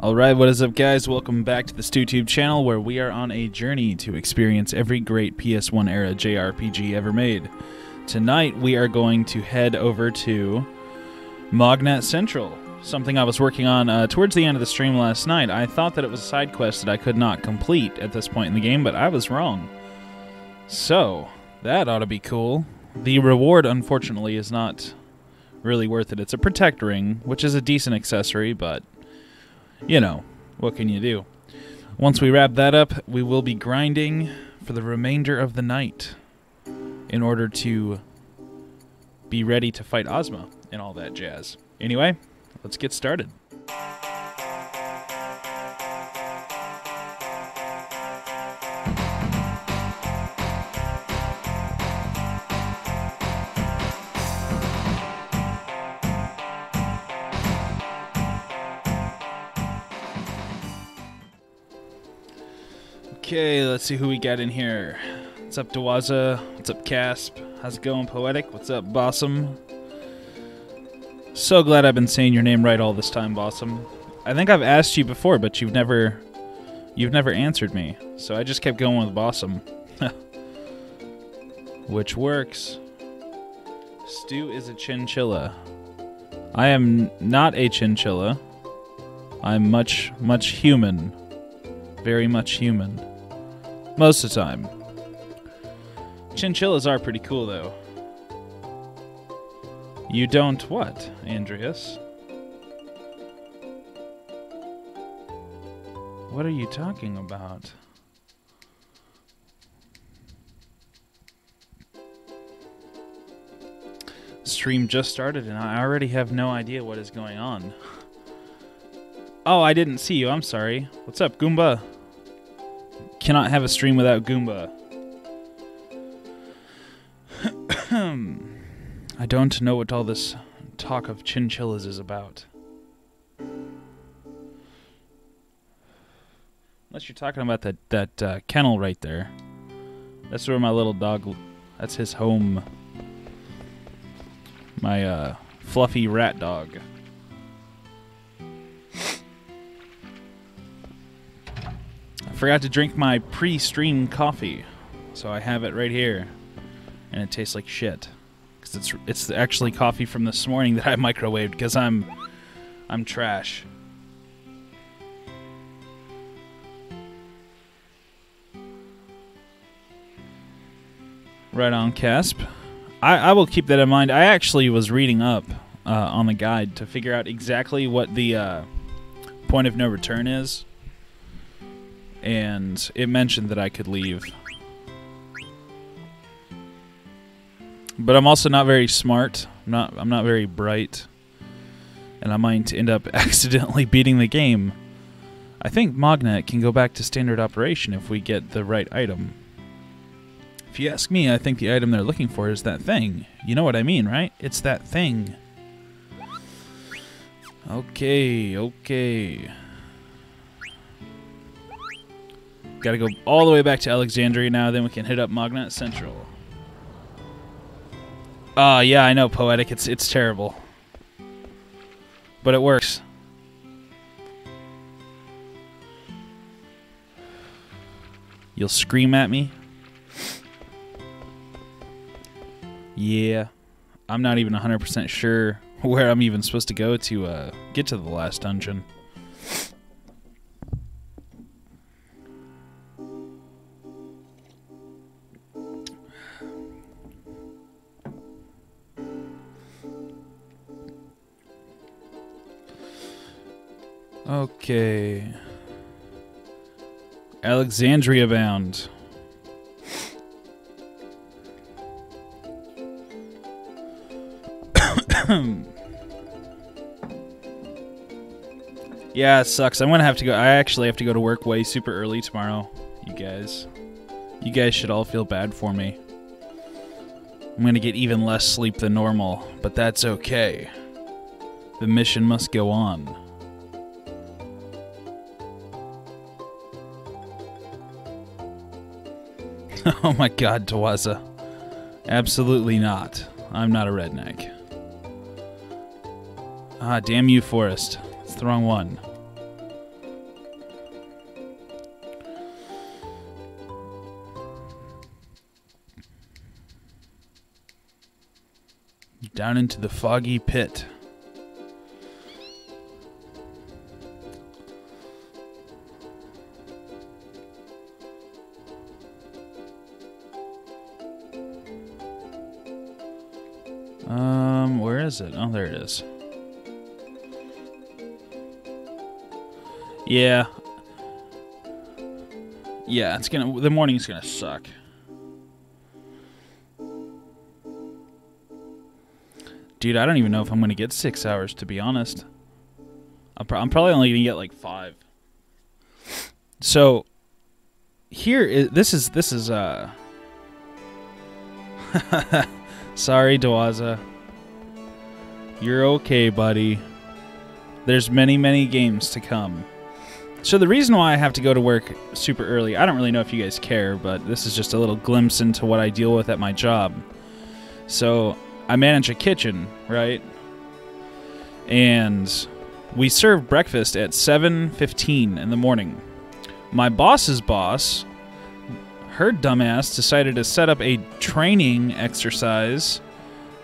Alright, what is up guys? Welcome back to the StewTube channel where we are on a journey to experience every great PS1 era JRPG ever made. Tonight we are going to head over to Mognet Central, something I was working on towards the end of the stream last night. I thought that it was a side quest that I could not complete at this point in the game, but I was wrong. So, that ought to be cool. The reward, unfortunately, is not really worth it. It's a protect ring, which is a decent accessory, but you know, what can you do? Once we wrap that up, we will be grinding for the remainder of the night in order to be ready to fight Ozma and all that jazz. Anyway, let's get started. Okay, let's see who we got in here. What's up, Dawaza? What's up, Casp? How's it going, Poetic? What's up, Bossum? So glad I've been saying your name right all this time, Bossum. I think I've asked you before, but you've never answered me. So I just kept going with Bossum. Which works. Stu is a chinchilla. I am not a chinchilla. I'm much human. Very much human. Most of the time. Chinchillas are pretty cool, though. You don't what, Andreas? What are you talking about? Stream just started and I already have no idea what is going on. Oh, I didn't see you. I'm sorry. What's up, Goomba? Cannot have a stream without Goomba. I don't know what all this talk of chinchillas is about. Unless you're talking about that kennel right there. That's where my little dog... That's his home. My fluffy rat dog. I forgot to drink my pre-stream coffee, so I have it right here, and it tastes like shit. Because it's actually coffee from this morning that I microwaved because I'm trash. Right on, Casp. I will keep that in mind. I actually was reading up on the guide to figure out exactly what the point of no return is. And it mentioned that I could leave. But I'm also not very smart. I'm not very bright. And I might end up accidentally beating the game. I think Mognet can go back to standard operation if we get the right item. If you ask me, I think the item they're looking for is that thing. You know what I mean, right? It's that thing. Okay. Gotta go all the way back to Alexandria now, then we can hit up Mognet Central. Yeah, I know, Poetic. It's terrible. But it works. You'll scream at me? Yeah. I'm not even 100% sure where I'm even supposed to go to get to the last dungeon. Okay. Alexandria bound. Yeah, it sucks. I'm gonna have to go. I actually have to go to work way super early tomorrow. You guys should all feel bad for me. I'm gonna get even less sleep than normal, but that's okay. The mission must go on. Oh my god, Tawaza. Absolutely not. I'm not a redneck. Ah, damn you, Forest. It's the wrong one. Down into the foggy pit. Where is it? Oh, there it is. Yeah. Yeah, the morning's gonna suck. Dude, I don't even know if I'm gonna get 6 hours, to be honest. I'm probably only gonna get like 5. So this is sorry, Dwaza. You're okay, buddy. There's many games to come. So the reason why I have to go to work super early, I don't really know if you guys care, but this is just a little glimpse into what I deal with at my job. So I manage a kitchen, right? And we serve breakfast at 7:15 in the morning. My boss's boss, her dumbass, decided to set up a training exercise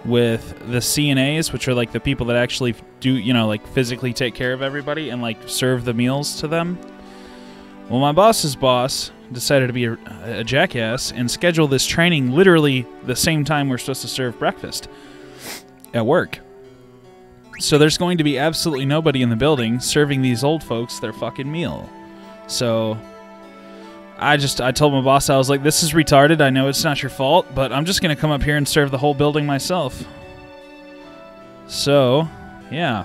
with the CNAs, which are like the people that actually do, like physically take care of everybody and like serve the meals to them. Well, my boss's boss decided to be a jackass and schedule this training literally the same time we're supposed to serve breakfast at work. So there's going to be absolutely nobody in the building serving these old folks their fucking meal. So I told my boss, I was like, this is retarded. I know it's not your fault, but I'm just going to come up here and serve the whole building myself. So, yeah,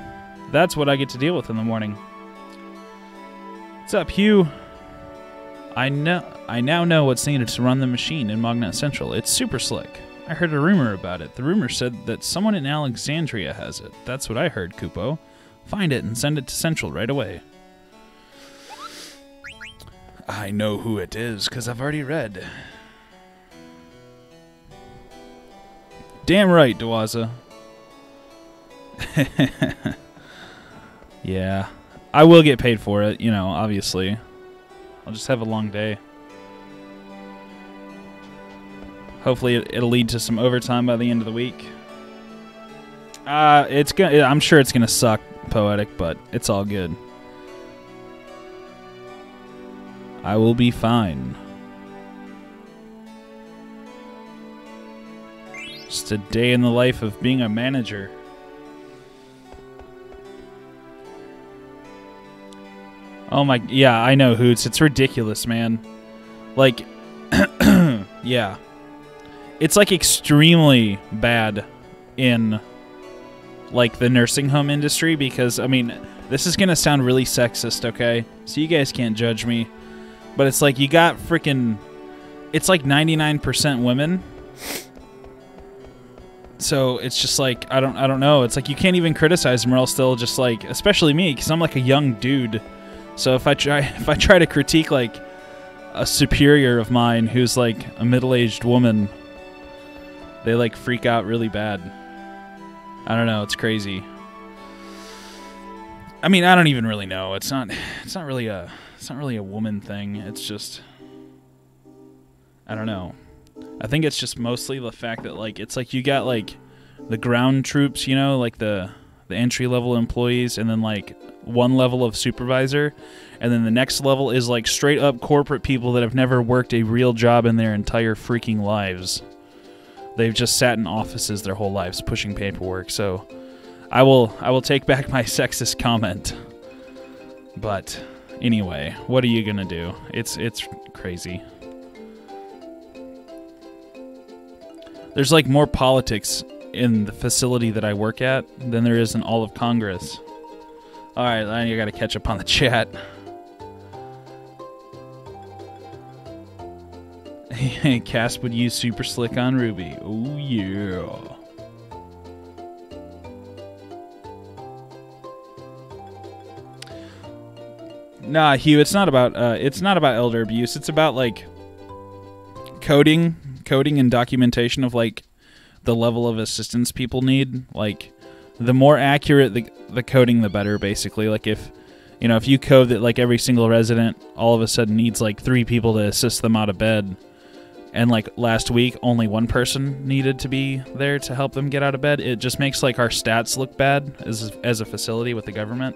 that's what I get to deal with in the morning. What's up, Hugh? I now know what's needed to run the machine in Mognet Central. It's super slick. I heard a rumor about it. The rumor said that someone in Alexandria has it. That's what I heard, Kupo. Find it and send it to Central right away. I know who it is, because I've already read. Damn right, Dwaza. Yeah. I will get paid for it, obviously. I'll just have a long day. Hopefully it'll lead to some overtime by the end of the week. I'm sure it's gonna suck, Poetic, but it's all good. I will be fine. Just a day in the life of being a manager. Oh my, yeah, I know, Hoots. It's ridiculous, man. Like, yeah. It's like extremely bad in like the nursing home industry because, I mean, this is going to sound really sexist, okay? So you guys can't judge me. But it's like you got freaking... It's like 99% women. So it's just like, I don't know. It's like you can't even criticize them or else they'll just like... Especially me, because I'm like a young dude. So if I try to critique like a superior of mine who's like a middle-aged woman, they like freak out really bad. I don't know. It's crazy. I mean, I don't even really know. It's not really a woman thing. It's just, I don't know. I think it's just mostly the fact that like it's like you got like the ground troops, like the entry level employees, and then like one level of supervisor, and then the next level is like straight up corporate people that have never worked a real job in their entire freaking lives. They've just sat in offices their whole lives pushing paperwork. So I will take back my sexist comment. But anyway, what are you gonna do? It's crazy. There's like more politics in the facility that I work at than there is in all of Congress. Alright, I gotta catch up on the chat. Casp would use Super Slick on Ruby. Oh yeah. Nah, Hugh, it's not about elder abuse. It's about like coding and documentation of like the level of assistance people need. Like the more accurate the coding, the better. Basically, like if you code that like every single resident all of a sudden needs like 3 people to assist them out of bed, and like last week only one person needed to be there to help them get out of bed, it just makes like our stats look bad as a facility with the government.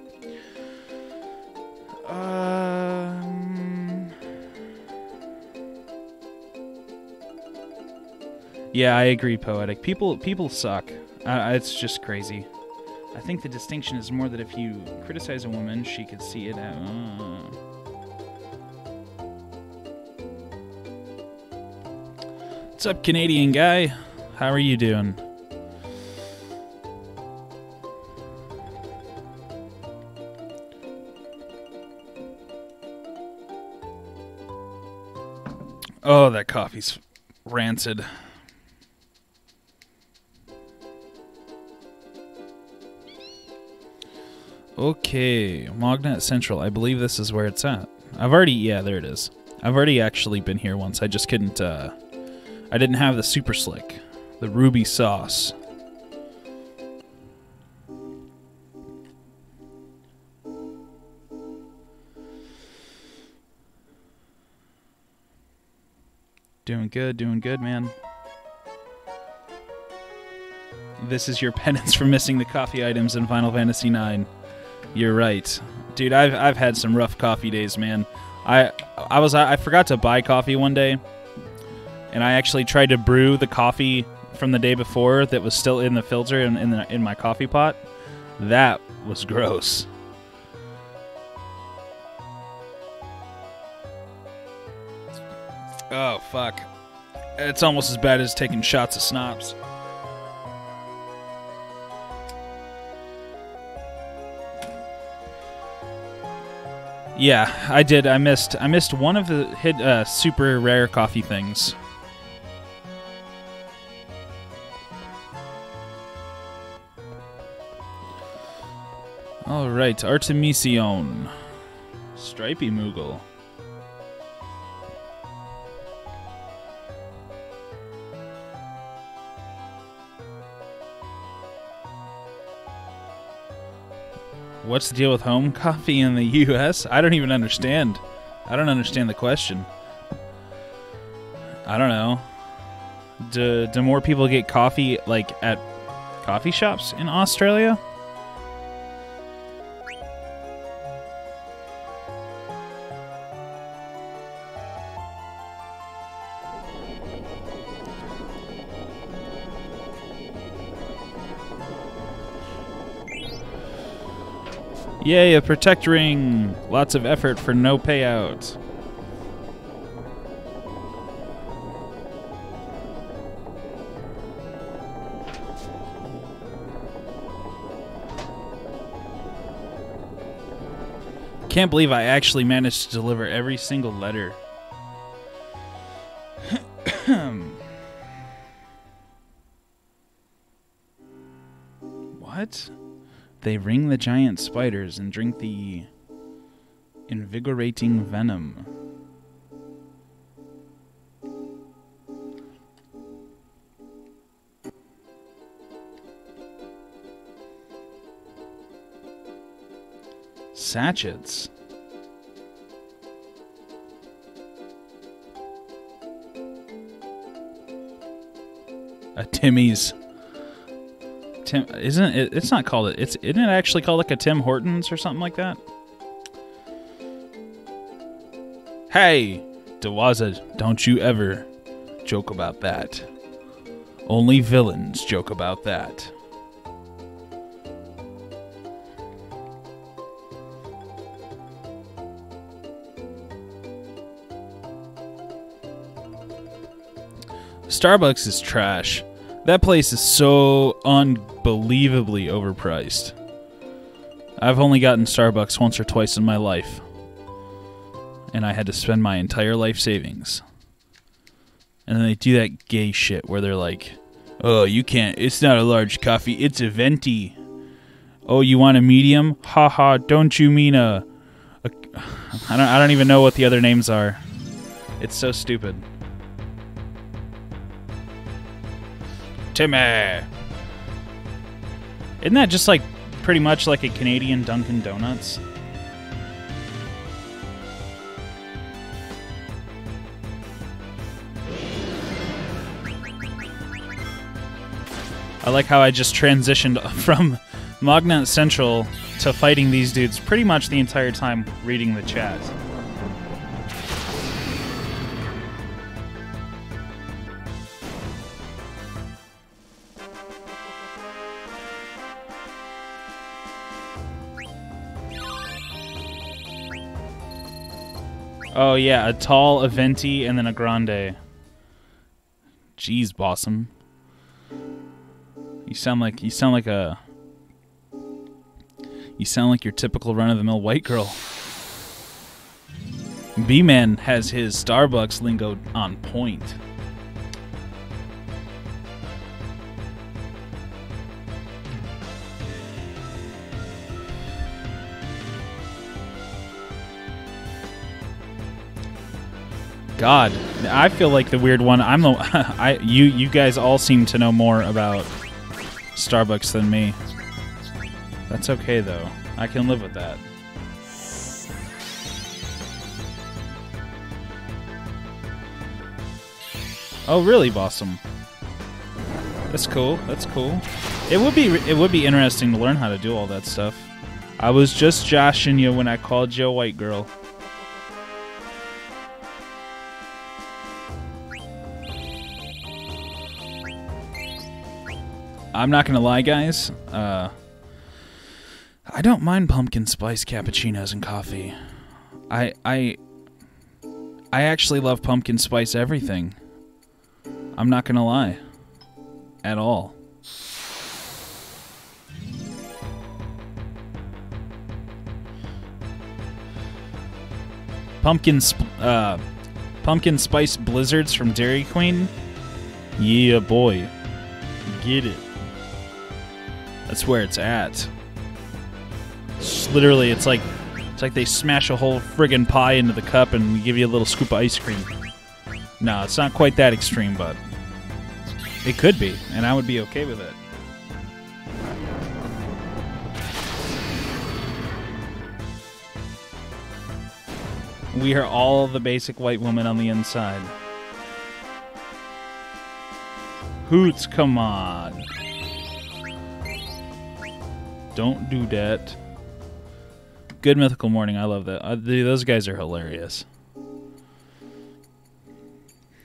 Yeah, I agree, Poetic. People suck. It's just crazy. I think the distinction is more that if you criticize a woman, she could see it. What's up, Canadian guy? How are you doing? Oh, that coffee's rancid. Okay, Mognet Central. I believe this is where it's at. Yeah, there it is. I've already actually been here once. I just couldn't, I didn't have the super slick. The ruby sauce. Doing good, man. This is your penance for missing the coffee items in Final Fantasy IX. You're right. Dude, I've had some rough coffee days, man. I forgot to buy coffee one day, and I actually tried to brew the coffee from the day before that was still in the filter in my coffee pot. That was gross. Oh, fuck. It's almost as bad as taking shots of Snops. Yeah, I did. I missed one of the super rare coffee things. All right, Artemision, Stripey Moogle. What's the deal with home coffee in the U.S.? I don't even understand. I don't understand the question. I don't know. Do more people get coffee like at coffee shops in Australia? Yay, a protect ring! Lots of effort for no payout. Can't believe I actually managed to deliver every single letter. What? They ring the giant spiders and drink the invigorating venom. Sachets. A Timmy's. Tim, isn't it? It's not called it. Isn't it actually called like a Tim Hortons or something like that? Hey, Dawaza, don't you ever joke about that. Only villains joke about that. Starbucks is trash. That place is so unbelievably overpriced. I've only gotten Starbucks once or twice in my life, and I had to spend my entire life savings. And then they do that gay shit where they're like, oh, you can't, it's not a large coffee, it's a venti. Oh, you want a medium? Haha, don't you mean a I don't even know what the other names are. It's so stupid. Timmy! Isn't that just like pretty much like a Canadian Dunkin' Donuts? I like how I just transitioned from Mognet Central to fighting these dudes pretty much the entire time reading the chat. Oh yeah, a tall, a venti, and then a grande. Jeez, Bossum. You sound like your typical run-of-the-mill white girl. B-Man has his Starbucks lingo on point. God, I feel like the weird one. I'm the you guys all seem to know more about Starbucks than me. That's okay though. I can live with that. Oh really, Bossum? That's cool. That's cool. It would be interesting to learn how to do all that stuff. I was just joshing you when I called you a white girl. I'm not gonna lie, guys. I don't mind pumpkin spice cappuccinos and coffee. I actually love pumpkin spice everything. I'm not gonna lie. At all. Pumpkin spice blizzards from Dairy Queen? Yeah, boy. Get it. That's where it's at. Literally, it's like they smash a whole friggin' pie into the cup and give you a little scoop of ice cream. No, it's not quite that extreme, but it could be, and I would be okay with it. We are all the basic white woman on the inside. Hoots, come on. Don't do that. Good Mythical Morning, I love that. Those guys are hilarious.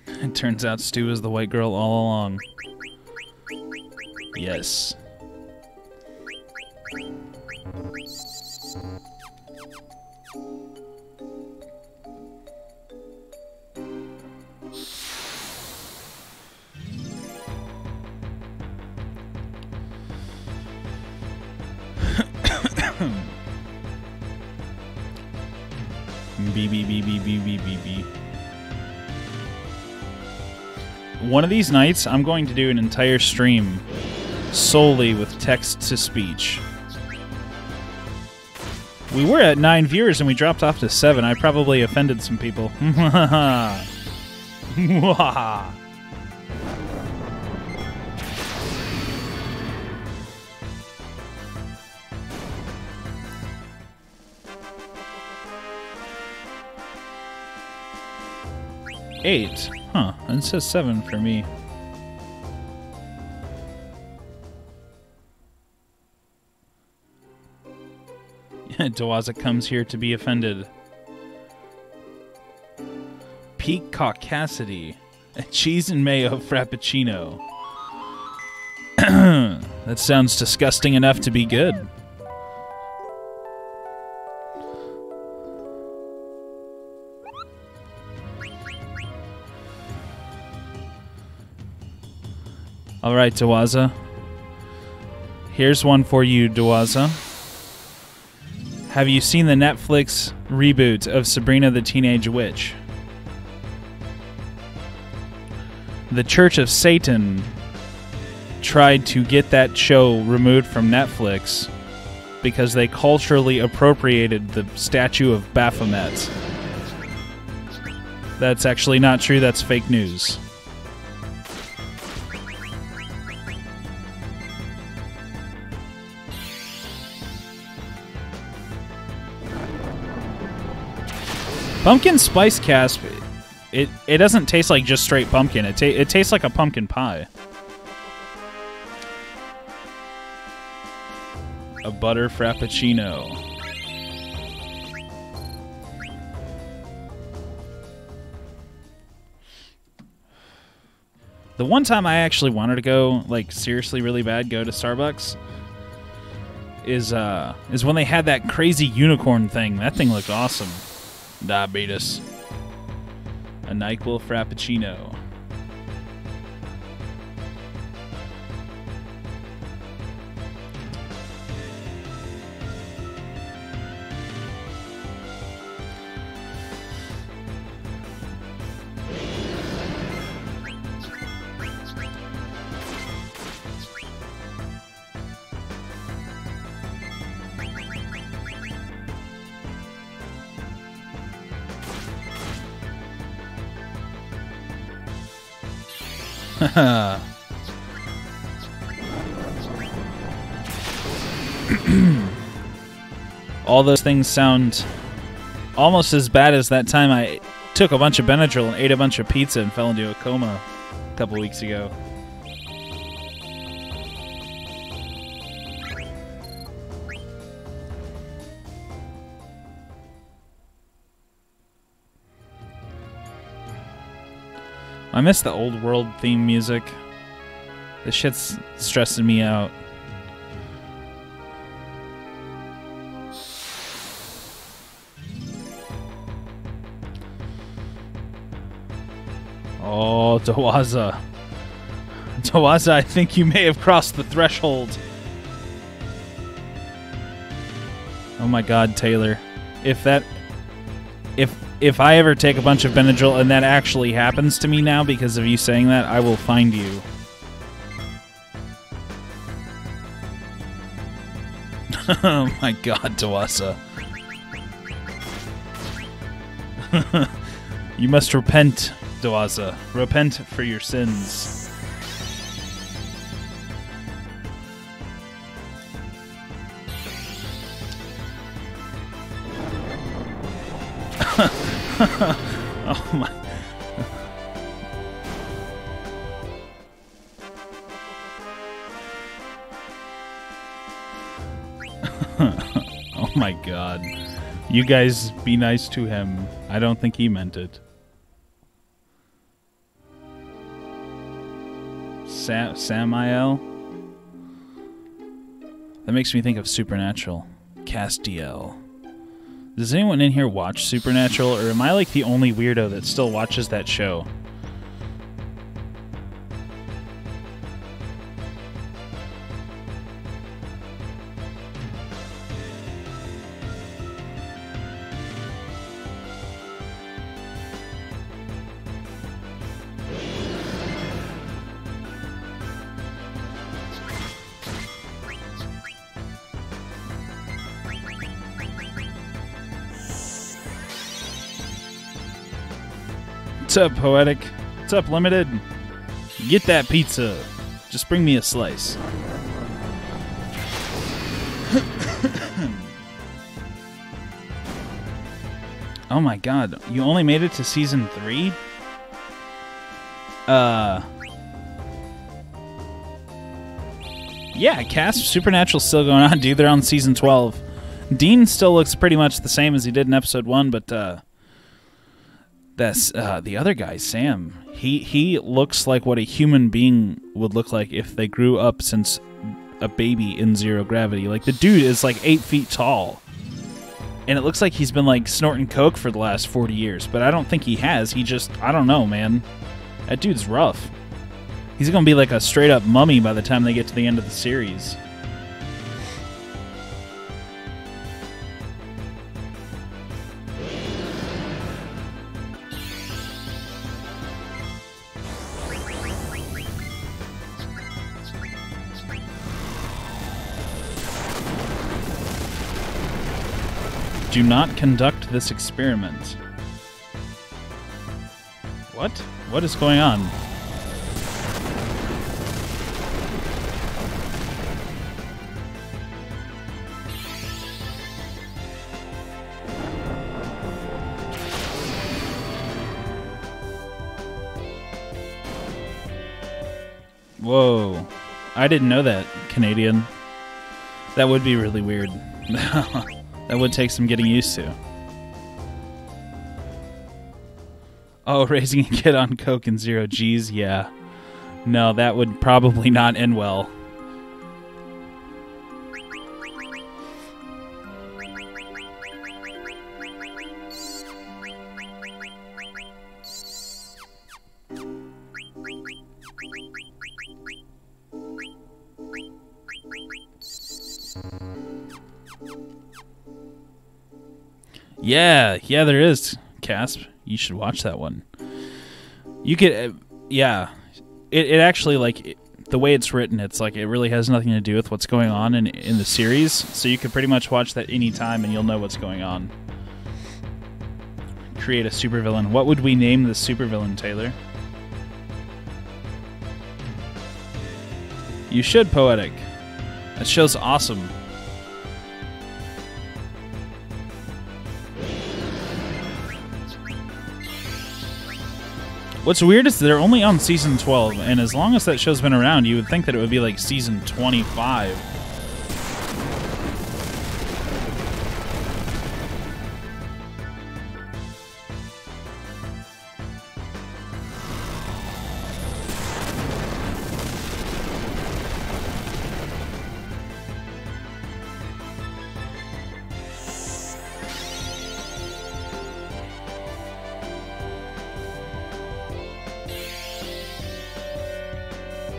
It turns out Stu is the white girl all along. Yes. B. One of these nights, I'm going to do an entire stream solely with text-to-speech. We were at 9 viewers and we dropped off to 7. I probably offended some people. Eight. Huh. And it says 7 for me. Dawaza comes here to be offended. Peak caucasity. A cheese and mayo frappuccino. That sounds disgusting enough to be good. Alright, Dawaza. Here's one for you, Dawaza. Have you seen the Netflix reboot of Sabrina the Teenage Witch? The Church of Satan tried to get that show removed from Netflix because they culturally appropriated the statue of Baphomet. That's actually not true, that's fake news. Pumpkin spice casp, it doesn't taste like just straight pumpkin. It tastes like a pumpkin pie. A butter frappuccino. The one time I actually wanted to go, like, seriously really bad, go to Starbucks is when they had that crazy unicorn thing. That thing looked awesome. Diabetes. A NyQuil frappuccino. All those things sound almost as bad as that time I took a bunch of Benadryl and ate a bunch of pizza and fell into a coma a couple weeks ago. I miss the old world theme music. This shit's stressing me out. Oh, Dawaza. Dawaza, I think you may have crossed the threshold. Oh my god, Taylor. If I ever take a bunch of Benadryl and that actually happens to me now because of you saying that, I will find you. Oh my god, Dawasa. You must repent, Dawasa. Repent for your sins. Oh my. Oh my god. You guys be nice to him. I don't think he meant it. Samael? That makes me think of Supernatural. Castiel. Does anyone in here watch Supernatural, or am I like the only weirdo that still watches that show? What's up, Poetic? What's up, Limited? Get that pizza. Just bring me a slice. Oh my god, you only made it to season 3? Yeah, cast Supernatural's still going on, dude. They're on season 12. Dean still looks pretty much the same as he did in episode 1, but that's the other guy, Sam. He looks like what a human being would look like if they grew up since a baby in zero gravity. Like, the dude is like 8 feet tall. And it looks like he's been like snorting coke for the last 40 years. But I don't think he has. He just, I don't know, man. That dude's rough. He's gonna be like a straight up mummy by the time they get to the end of the series. Do not conduct this experiment. What? What is going on? Whoa. I didn't know that, Canadian. That would be really weird. That would take some getting used to. Oh, raising a kid on coke and 0 G's? Yeah. No, that would probably not end well. Yeah, there is, Casp. You should watch that one. You could, yeah. It actually, like, the way it's written, it's like it really has nothing to do with what's going on in the series, so you could pretty much watch that anytime and you'll know what's going on. Create a supervillain. What would we name the supervillain, Taylor? You should, Poetic. That show's awesome. What's weird is they're only on season 12, and as long as that show's been around, you would think that it would be like season 25.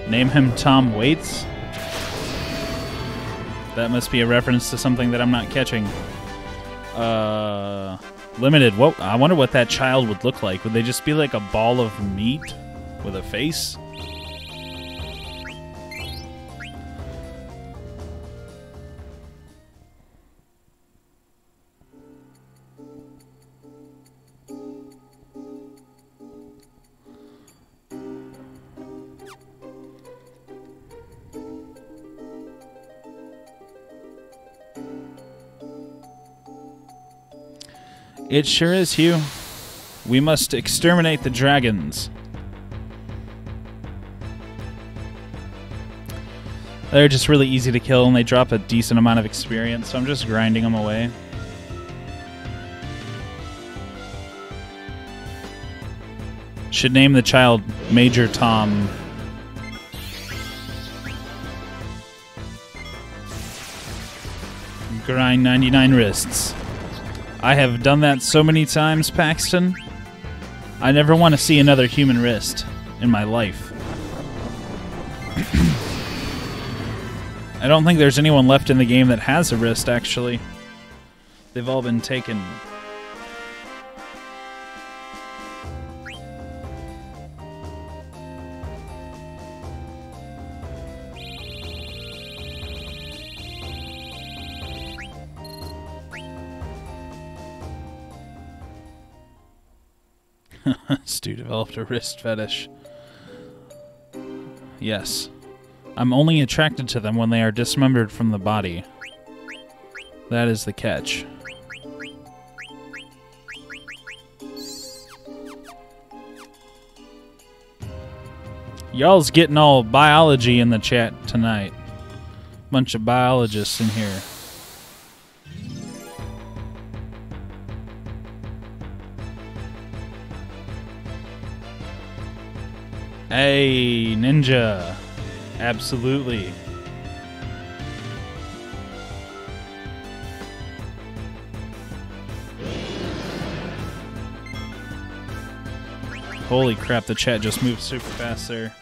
Name him Tom Waits? That must be a reference to something that I'm not catching. Limited. What? I wonder what that child would look like. Would they just be like a ball of meat with a face? It sure is, Hugh. We must exterminate the dragons. They're just really easy to kill, and they drop a decent amount of experience, so I'm just grinding them away. Should name the child Major Tom. Grind 99 wrists. I have done that so many times, Paxton. I never want to see another human wrist in my life. I don't think there's anyone left in the game that has a wrist, actually. They've all been taken. Stu developed a wrist fetish. Yes. I'm only attracted to them when they are dismembered from the body. That is the catch. Y'all's getting all biology in the chat tonight. Bunch of biologists in here. Hey, Ninja. Absolutely. Holy crap, the chat just moved super fast there.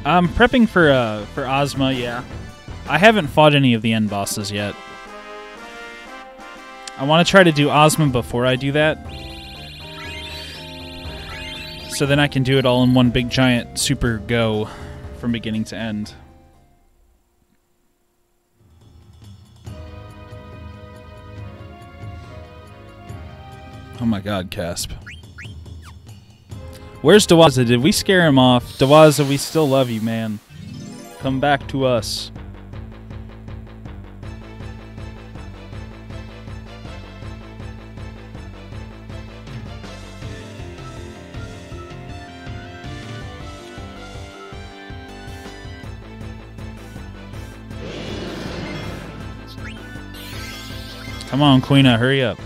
I'm prepping for Ozma, yeah. I haven't fought any of the end bosses yet. I want to try to do Ozma before I do that. So then I can do it all in one big giant super go from beginning to end. Oh my god, Casp. Where's Dawaza? Did we scare him off? Dawaza, we still love you, man. Come back to us. Come on, Queena, hurry up.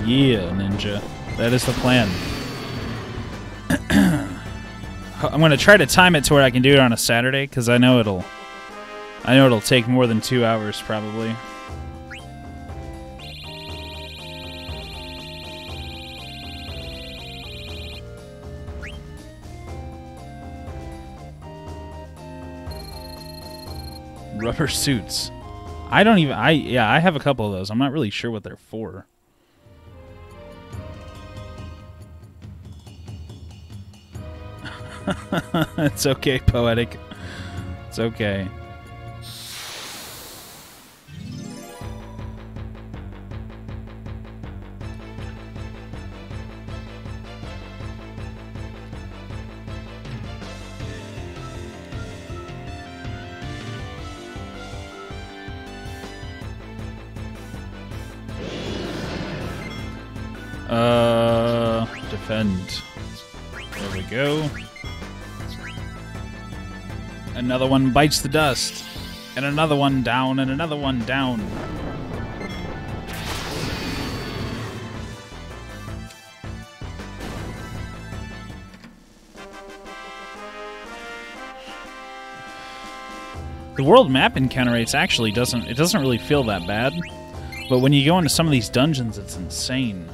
Yeah, ninja. That is the plan. I'm gonna try to time it to where I can do it on a Saturday, because I know it'll take more than 2 hours probably. Rubber suits. I have a couple of those. I'm not really sure what they're for. It's okay, Poetic. It's okay. Defend. There we go. Another one bites the dust. And another one down, and another one down. The world map encounter rates actually doesn't really feel that bad. But when you go into some of these dungeons, it's insane.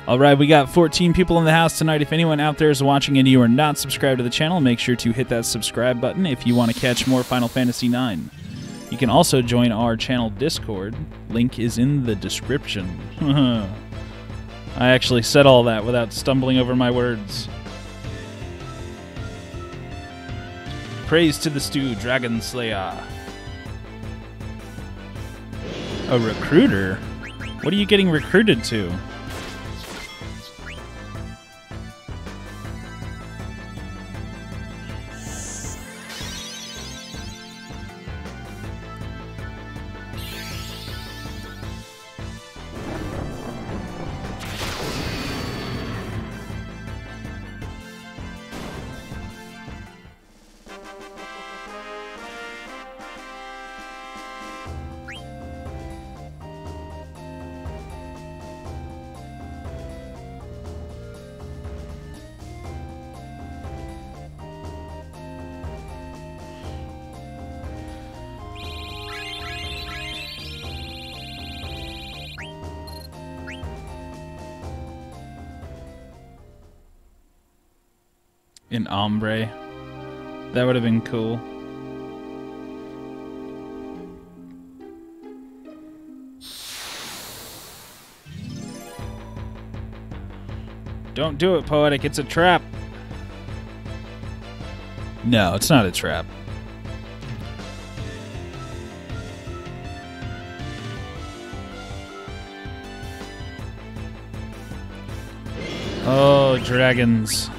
Alright, we got 14 people in the house tonight. If anyone out there is watching and you are not subscribed to the channel, make sure to hit that subscribe button if you want to catch more Final Fantasy IX. You can also join our channel Discord. Link is in the description. I actually said all that without stumbling over my words. Praise to the stew, Dragon Slayer. A recruiter? What are you getting recruited to? An ombre. That would have been cool. Don't do it, Poetic. It's a trap. No, it's not a trap. Oh, dragons.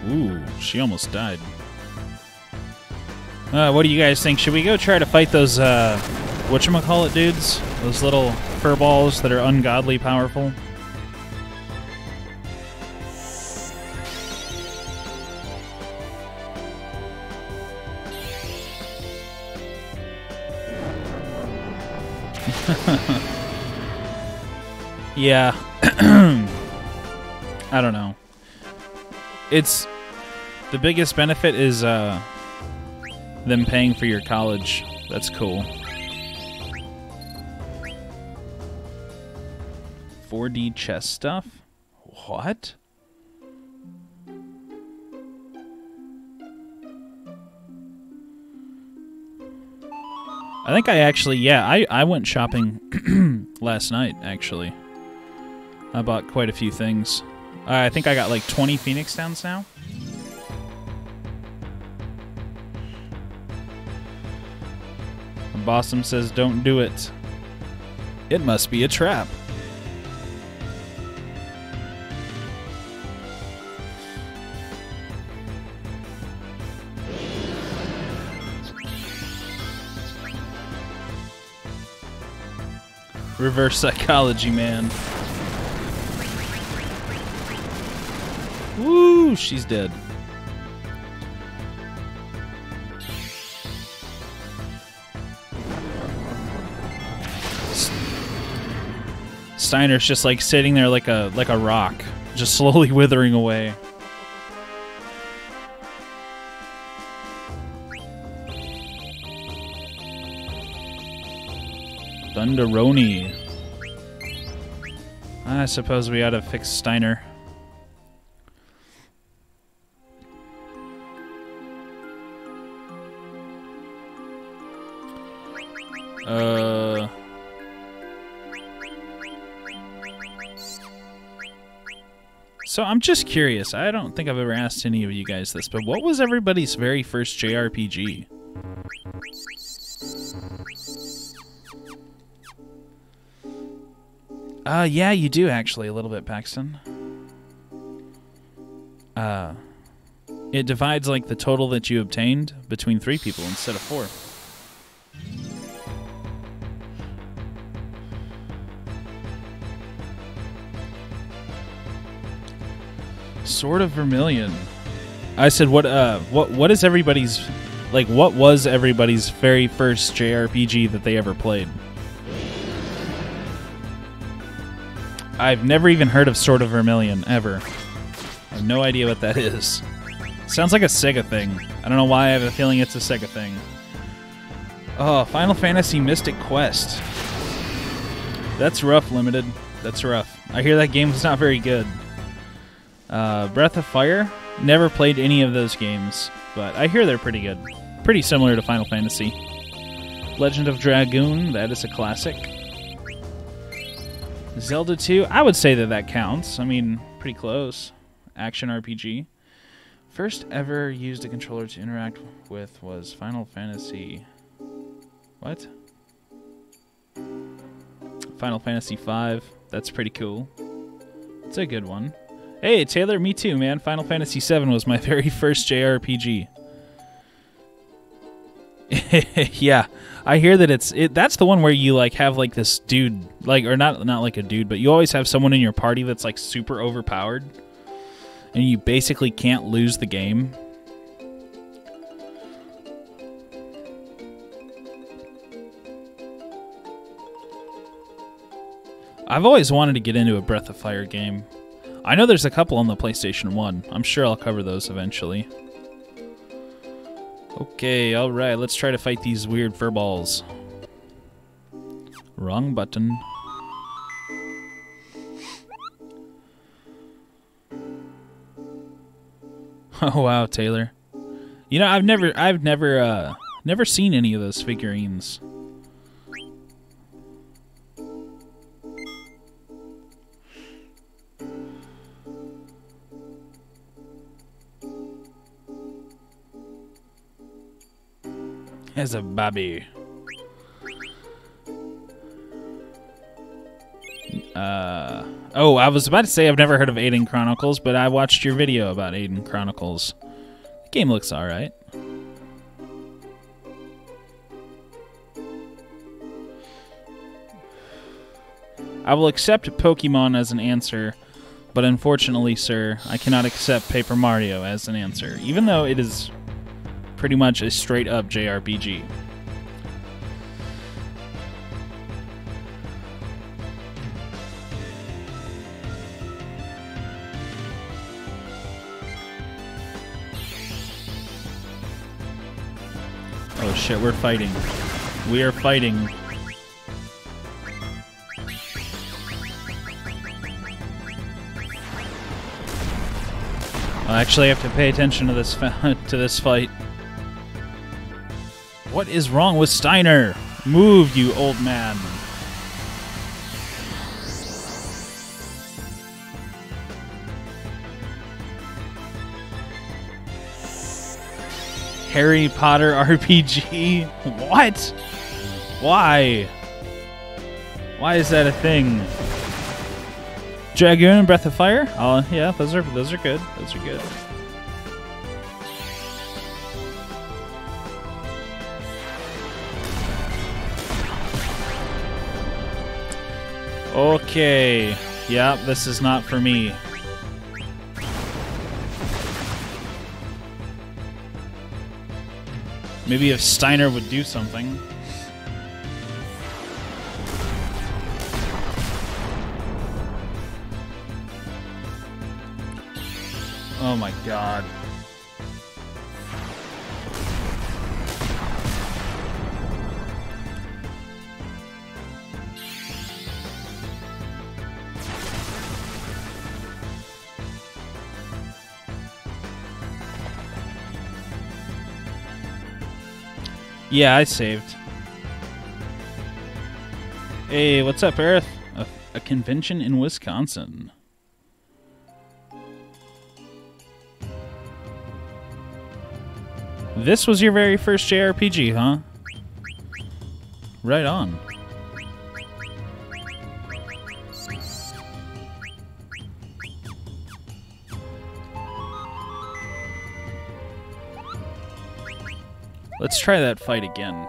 Ooh, she almost died. What do you guys think? Should we go try to fight those, whatchamacallit dudes? Those little furballs that are ungodly powerful? Yeah. I don't know. It's... The biggest benefit is, them paying for your college. That's cool. 4D chess stuff? What? I think I actually, yeah, I went shopping last night, actually. I bought quite a few things. I think I got like 20 Phoenix Downs now. Bossum says, don't do it. It must be a trap. Reverse psychology, man. Woo! She's dead. Steiner's just like sitting there like a rock, just slowly withering away. Thunderoni. I suppose we ought to fix Steiner. So I'm just curious. I don't think I've ever asked any of you guys this, but what was everybody's very first JRPG? Yeah, you do actually a little bit, Paxton. It divides like the total that you obtained between 3 people instead of 4. Sword of Vermilion. I said, what is everybody's, like, what was everybody's very first JRPG that they ever played? I've never even heard of Sword of Vermilion, ever. I have no idea what that is. Sounds like a Sega thing. I don't know why I have a feeling it's a Sega thing. Oh, Final Fantasy Mystic Quest. That's rough, Limited. That's rough. I hear that game was not very good. Breath of Fire? Never played any of those games, but I hear they're pretty good. Pretty similar to Final Fantasy. Legend of Dragoon, that is a classic. Zelda 2, I would say that counts. I mean, pretty close. Action RPG. First ever used a controller to interact with was Final Fantasy... What? Final Fantasy V. That's pretty cool. It's a good one. Hey, Taylor, me too, man. Final Fantasy VII was my very first JRPG. Yeah, I hear that that's the one where you like have like this dude, like, or not like a dude, but you always have someone in your party that's like super overpowered, and you basically can't lose the game. I've always wanted to get into a Breath of Fire game. I know there's a couple on the PlayStation 1. I'm sure I'll cover those eventually. Okay, alright, let's try to fight these weird furballs. Wrong button. Oh wow, Taylor. You know, I've never seen any of those figurines. As a baby. Oh, I was about to say I've never heard of Aiden Chronicles, but I watched your video about Aiden Chronicles. The game looks alright. I will accept Pokemon as an answer, but unfortunately, sir, I cannot accept Paper Mario as an answer, even though it is pretty much a straight-up JRPG. Oh shit, we're fighting. We are fighting. I actually have to pay attention to this fight. What is wrong with Steiner? Move, you old man. Harry Potter RPG? What? Why? Why is that a thing? Dragoon and Breath of Fire? Oh yeah, those are good. Those are good. Okay. Yeah, this is not for me. Maybe if Steiner would do something. Oh my god. Yeah, I saved. Hey, what's up, Earth? A convention in Wisconsin. This was your very first JRPG, huh? Right on. Let's try that fight again.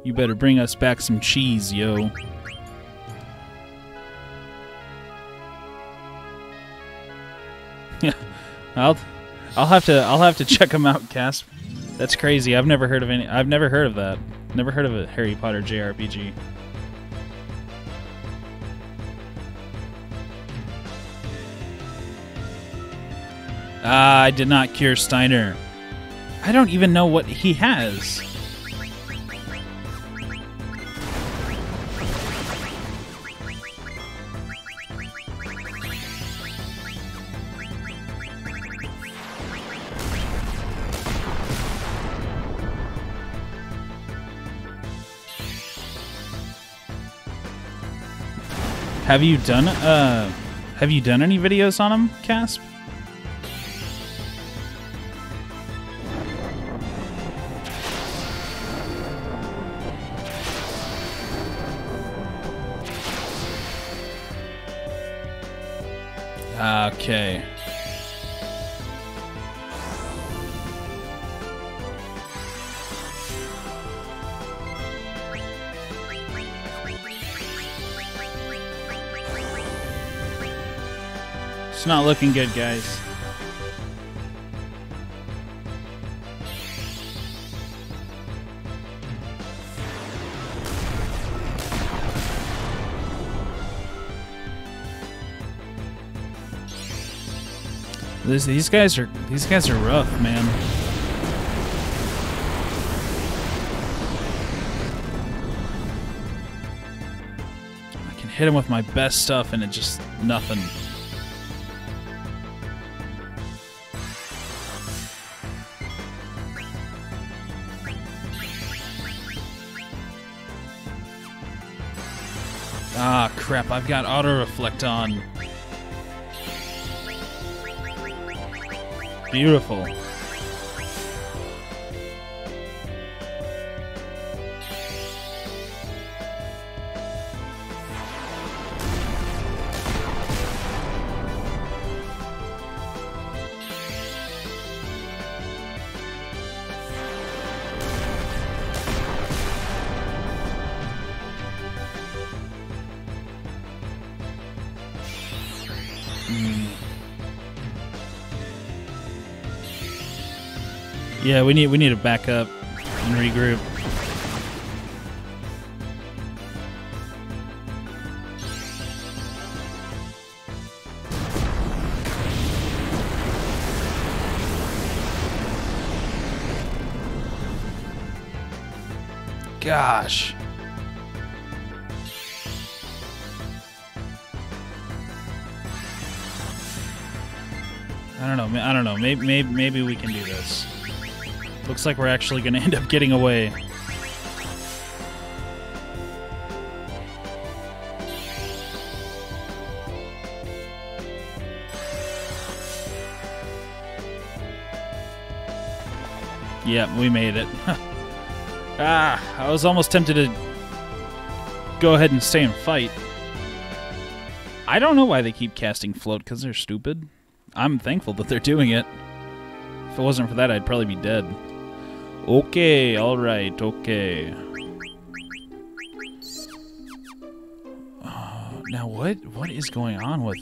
You better bring us back some cheese, yo. Yeah, I'll have to check them out, Casp. That's crazy. I've never heard of that. Never heard of a Harry Potter JRPG. I did not cure Steiner. I don't even know what he has. Have you done any videos on him, Casp? Okay. It's not looking good, guys. These guys are rough, man. I can hit him with my best stuff and it just nothing. Ah, crap, I've got auto-reflect on. Beautiful. Yeah, we need to back up and regroup. Gosh. I don't know. Maybe we can do this. Looks like we're actually going to end up getting away. Yeah, we made it. I was almost tempted to go ahead and stay and fight. I don't know why they keep casting float, because they're stupid. I'm thankful that they're doing it. If it wasn't for that, I'd probably be dead. Okay, alright, okay. Now what is going on with...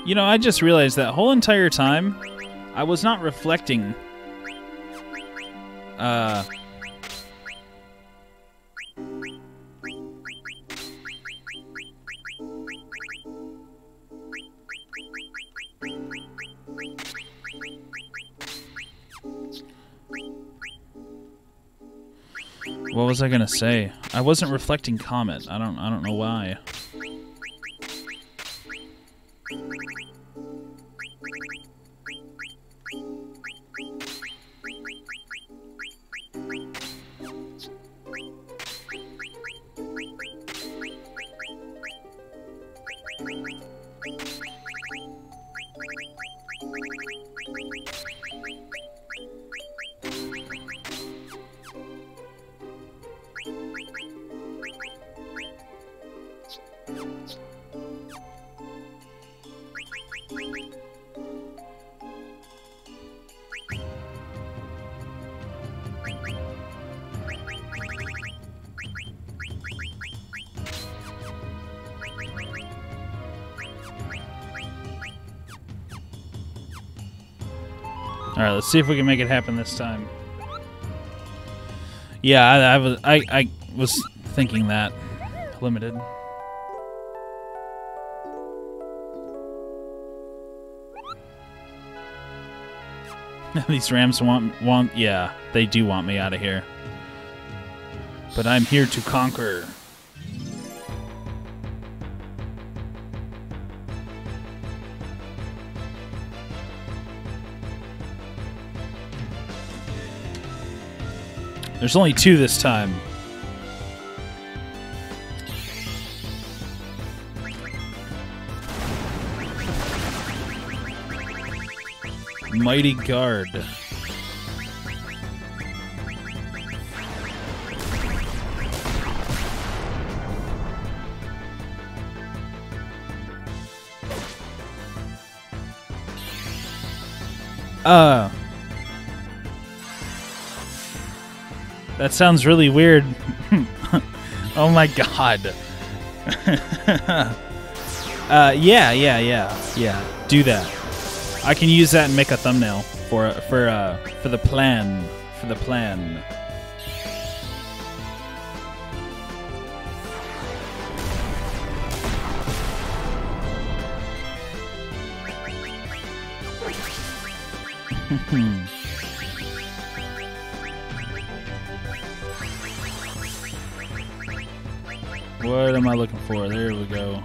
You know, I just realized that whole entire time, I was not reflecting. What was I gonna say? I wasn't reflecting Comet. I don't know why. Alright, let's see if we can make it happen this time. Yeah, I was thinking that. Limited. These Rams want yeah, they do want me out of here. But I'm here to conquer. There's only 2 this time. Mighty Guard. That sounds really weird. Oh my god. Yeah. Do that. I can use that and make a thumbnail for the plan. For the plan. What am I looking for? There we go.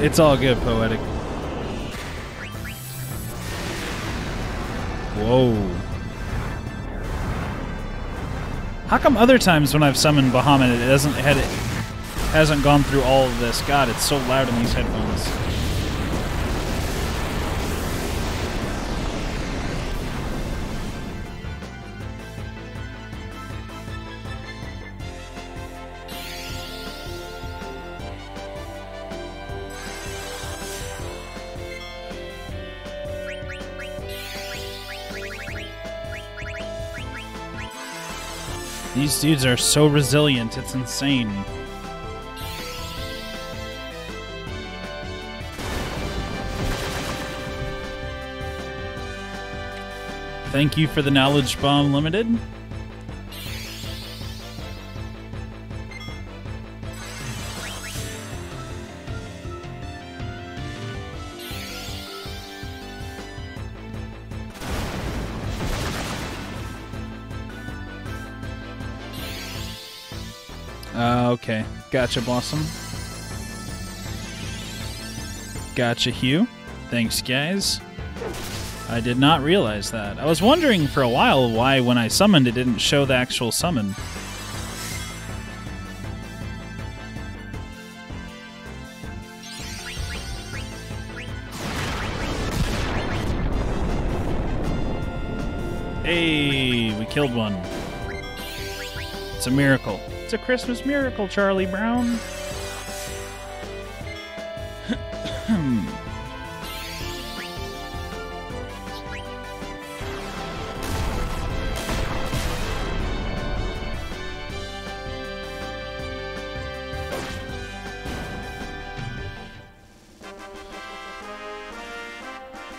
It's all good, Poetic. Whoa. How come other times when I've summoned Bahamut it hasn't gone through all of this? God, it's so loud in these headphones. These dudes are so resilient, it's insane. Thank you for the knowledge bomb, Limited. Okay. Gotcha, Blossom. Gotcha, Hugh. Thanks, guys. I did not realize that. I was wondering for a while why when I summoned it didn't show the actual summon. Hey, we killed one. It's a miracle. It's a Christmas miracle, Charlie Brown.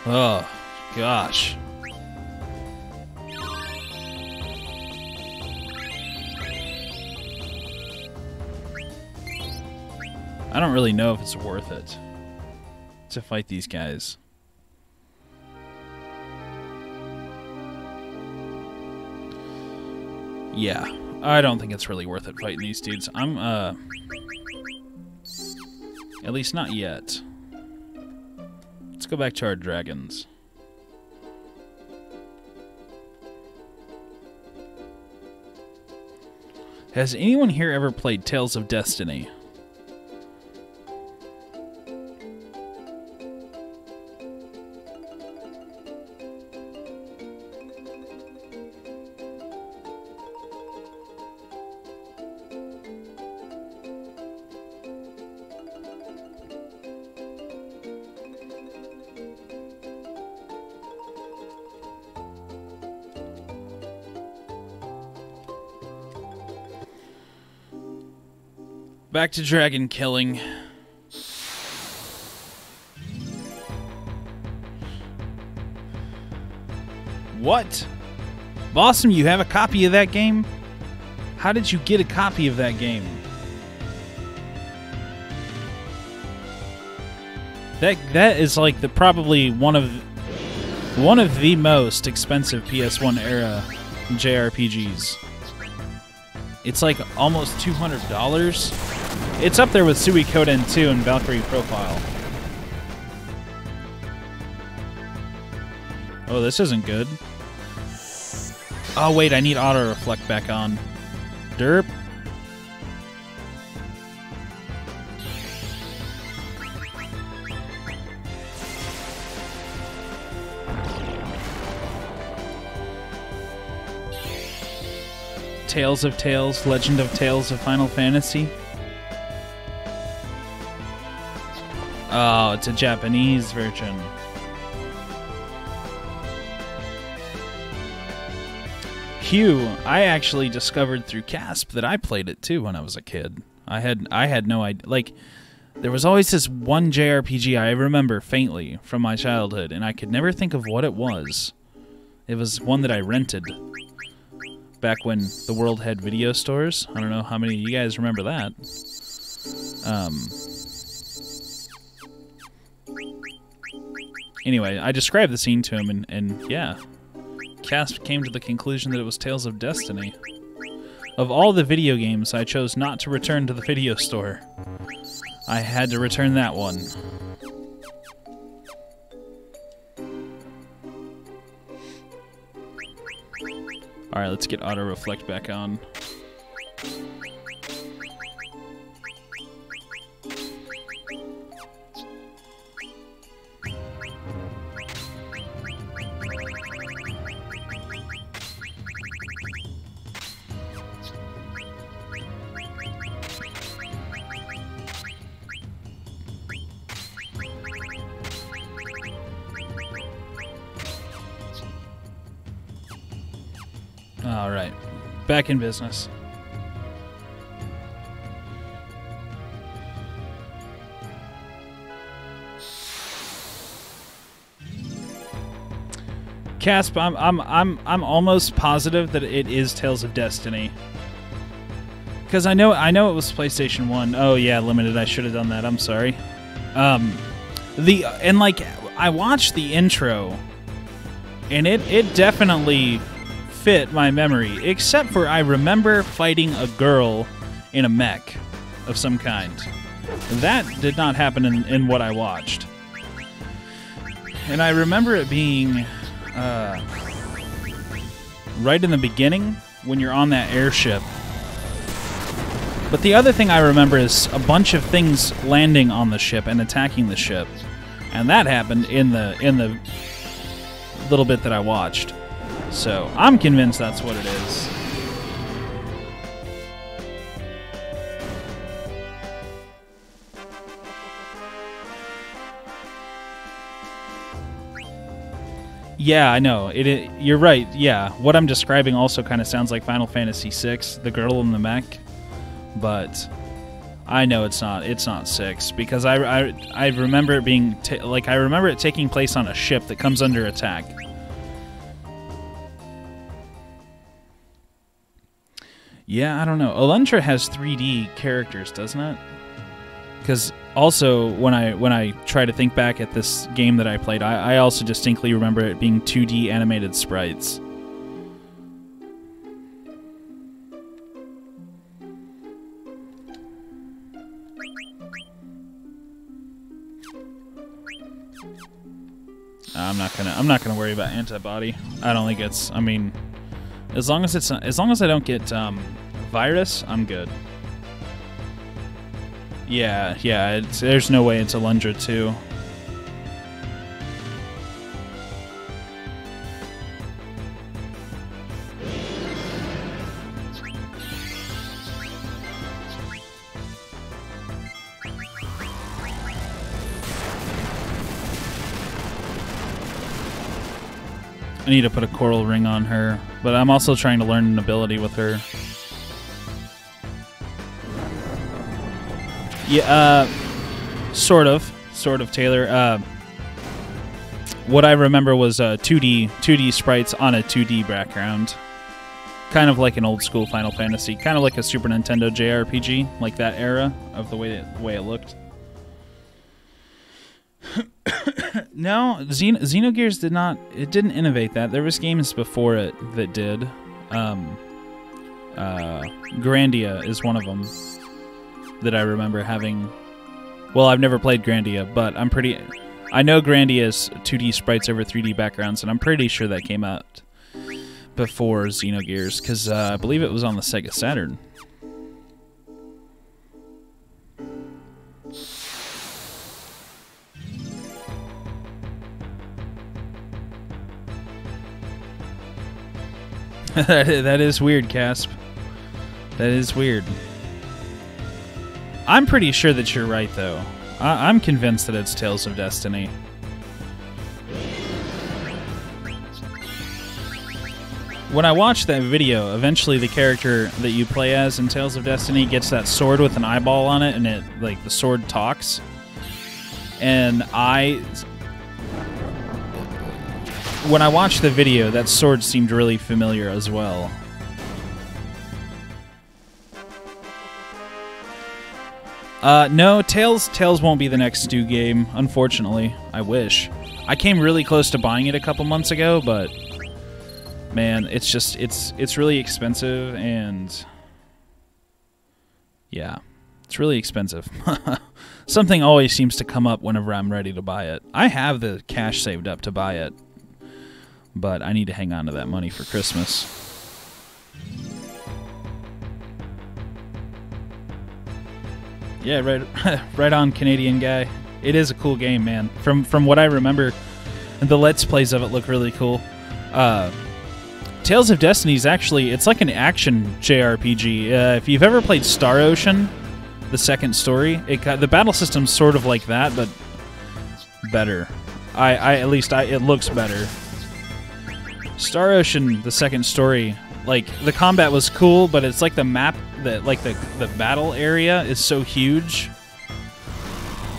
Oh, gosh. I don't really know if it's worth it to fight these guys. Yeah, I don't think it's really worth it fighting these dudes. At least not yet. Let's go back to our dragons. Has anyone here ever played Tales of Destiny? Back to dragon killing. What? Blossom, you have a copy of that game? How did you get a copy of that game? That is like probably one of the most expensive PS1 era JRPGs. It's like almost $200. It's up there with Suikoden 2 and Valkyrie Profile. Oh, this isn't good. Oh, wait, I need auto reflect back on. Derp. Tales of Tales, Legend of Tales of Final Fantasy. Oh, it's a Japanese version. Hugh, I actually discovered through Casp that I played it too when I was a kid. I had no idea. Like, there was always this one JRPG I remember faintly from my childhood, and I could never think of what it was. It was one that I rented back when the world had video stores. I don't know how many of you guys remember that. Anyway, I described the scene to him, and yeah. Casp came to the conclusion that it was Tales of Destiny. Of all the video games, I chose not to return to the video store. I had to return that one. Alright, let's get auto reflect back on. All right, back in business. Casp, I'm almost positive that it is Tales of Destiny. Because I know it was PlayStation 1. Oh yeah, limited. I should have done that. I'm sorry. I watched the intro, and it definitely fit my memory, except for I remember fighting a girl in a mech of some kind. That did not happen in what I watched. And I remember it being right in the beginning when you're on that airship. But the other thing I remember is a bunch of things landing on the ship and attacking the ship. And that happened in the little bit that I watched. So I'm convinced that's what it is. Yeah, I know. You're right. Yeah, what I'm describing also kind of sounds like Final Fantasy VI, the girl in the mech, but I know it's not. It's not 6 because I remember it being I remember it taking place on a ship that comes under attack. Yeah, I don't know. Alundra has 3D characters, doesn't it? Because also, when I try to think back at this game that I played, I also distinctly remember it being 2D animated sprites. I'm not gonna worry about antibody. I don't think it's. I mean, as long as I don't get virus, I'm good. Yeah. There's no way it's Alundra too. I need to put a coral ring on her, but I'm also trying to learn an ability with her. Yeah, sort of, Taylor. What I remember was 2D sprites on a 2D background, kind of like an old school Final Fantasy, kind of like a Super Nintendo JRPG, like that era of the way it looked. No, Xenogears didn't innovate that. There was games before it that did. Grandia is one of them that I remember having. Well, I've never played Grandia, but I know Grandia's 2D sprites over 3D backgrounds, and I'm pretty sure that came out before Xenogears, because I believe it was on the Sega Saturn. That is weird, Casp. That is weird. I'm pretty sure that you're right, though. I'm convinced that it's Tales of Destiny. When I watched that video, eventually the character that you play as in Tales of Destiny gets that sword with an eyeball on it, and the sword talks. And when I watched the video, that sword seemed really familiar as well. No, Tales won't be the next Stew game, unfortunately. I wish. I came really close to buying it a couple months ago, but man, it's really expensive, and yeah, it's really expensive. Something always seems to come up whenever I'm ready to buy it. I have the cash saved up to buy it, but I need to hang on to that money for Christmas. Yeah, right on, Canadian guy. It is a cool game, man. From what I remember, the Let's Plays of it look really cool. Tales of Destiny is actually, it's like an action JRPG. If you've ever played Star Ocean, the second story, the battle system's sort of like that, but better. It looks better. Star Ocean, the second story, like, the combat was cool, but it's like the map, the battle area is so huge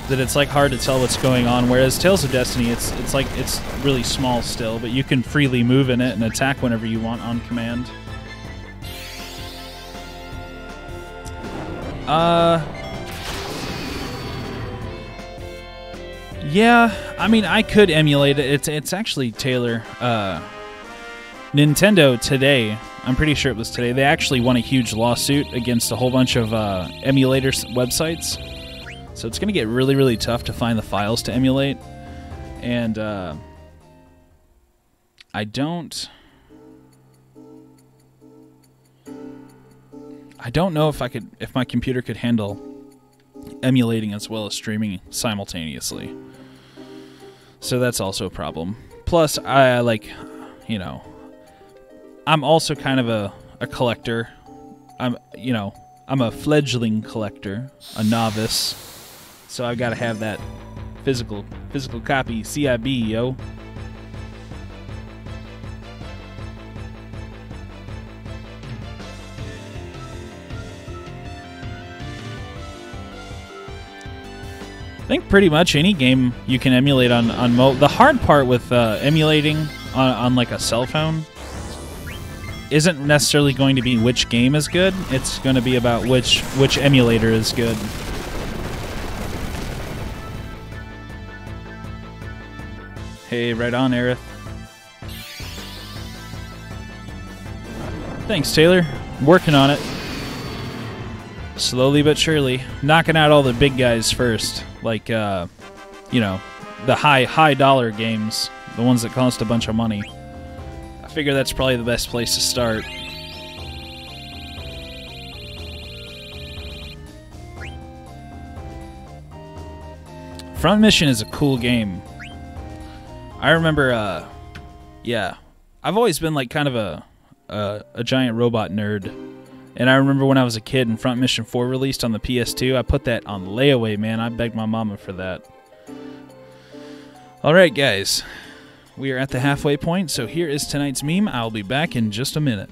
that it's like hard to tell what's going on. Whereas Tales of Destiny, it's really small still, but you can freely move in it and attack whenever you want on command. Yeah, I mean, I could emulate it. It's actually, Taylor, Nintendo today, I'm pretty sure it was today, they actually won a huge lawsuit against a whole bunch of emulator websites. So it's going to get really, really tough to find the files to emulate. And I don't know if my computer could handle emulating as well as streaming simultaneously. So that's also a problem. Plus, I'm also kind of a collector. I'm a fledgling collector, a novice. So I've got to have that physical copy, CIB, yo. I think pretty much any game you can emulate on the hard part with emulating on like a cell phone isn't necessarily going to be which game is good. It's going to be about which emulator is good. Hey, right on, Aerith. Thanks, Taylor. Working on it. Slowly but surely. Knocking out all the big guys first. Like, the high dollar games. The ones that cost a bunch of money. I figure that's probably the best place to start. Front Mission is a cool game. I remember, I've always been like kind of a giant robot nerd. And I remember when I was a kid and Front Mission 4 released on the PS2, I put that on layaway, man. I begged my mama for that. Alright, guys. We are at the halfway point, so here is tonight's meme. I'll be back in just a minute.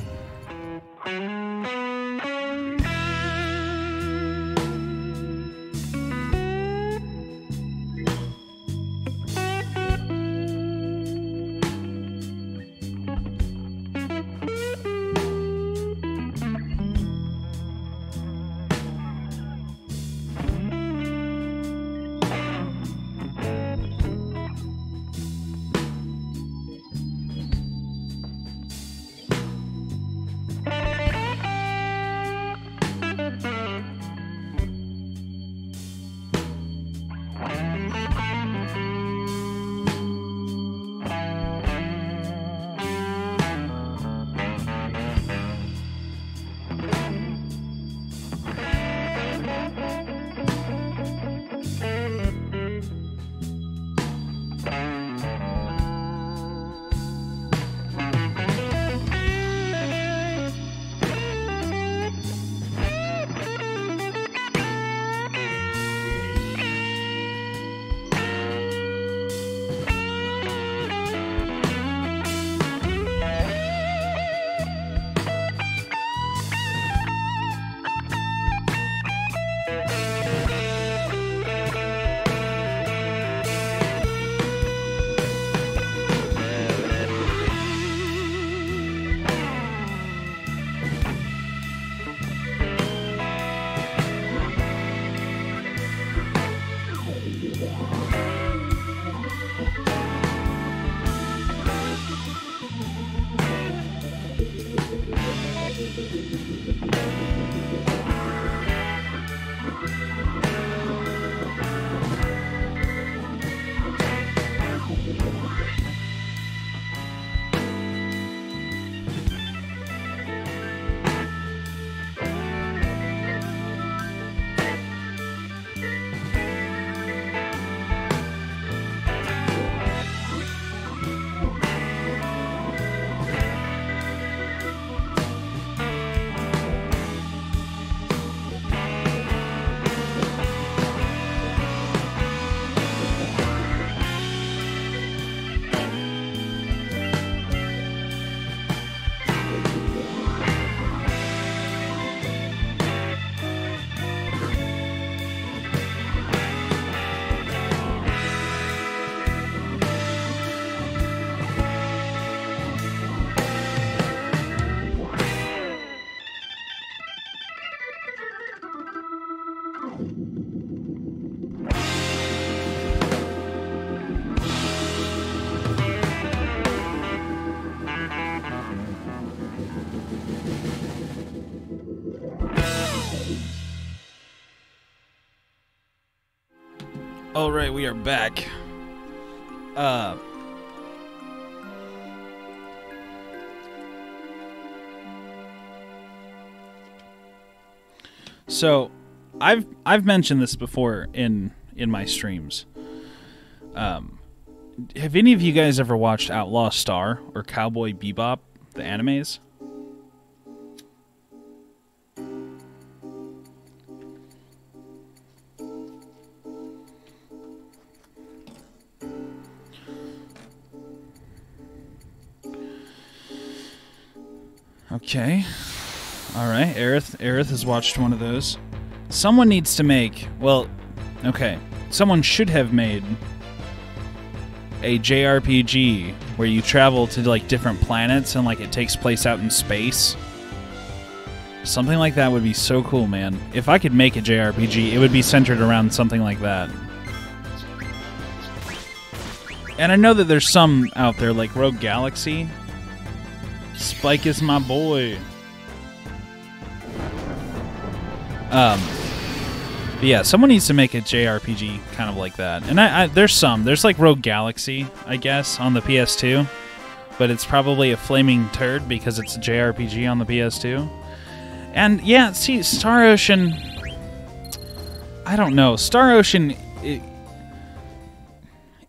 All right, we are back. So, I've mentioned this before in my streams. Have any of you guys ever watched Outlaw Star or Cowboy Bebop, the animes? Okay. Alright, Aerith has watched one of those. Someone needs to make... Well, okay. Someone should have made a JRPG where you travel to, like, different planets and, like, it takes place out in space. Something like that would be so cool, man. If I could make a JRPG, it would be centered around something like that. And I know that there's some out there, like Rogue Galaxy. Spike is my boy. But yeah, someone needs to make a JRPG kind of like that. And there's like Rogue Galaxy, I guess, on the PS2. But it's probably a flaming turd because it's a JRPG on the PS2. And yeah, see, Star Ocean... I don't know. Star Ocean...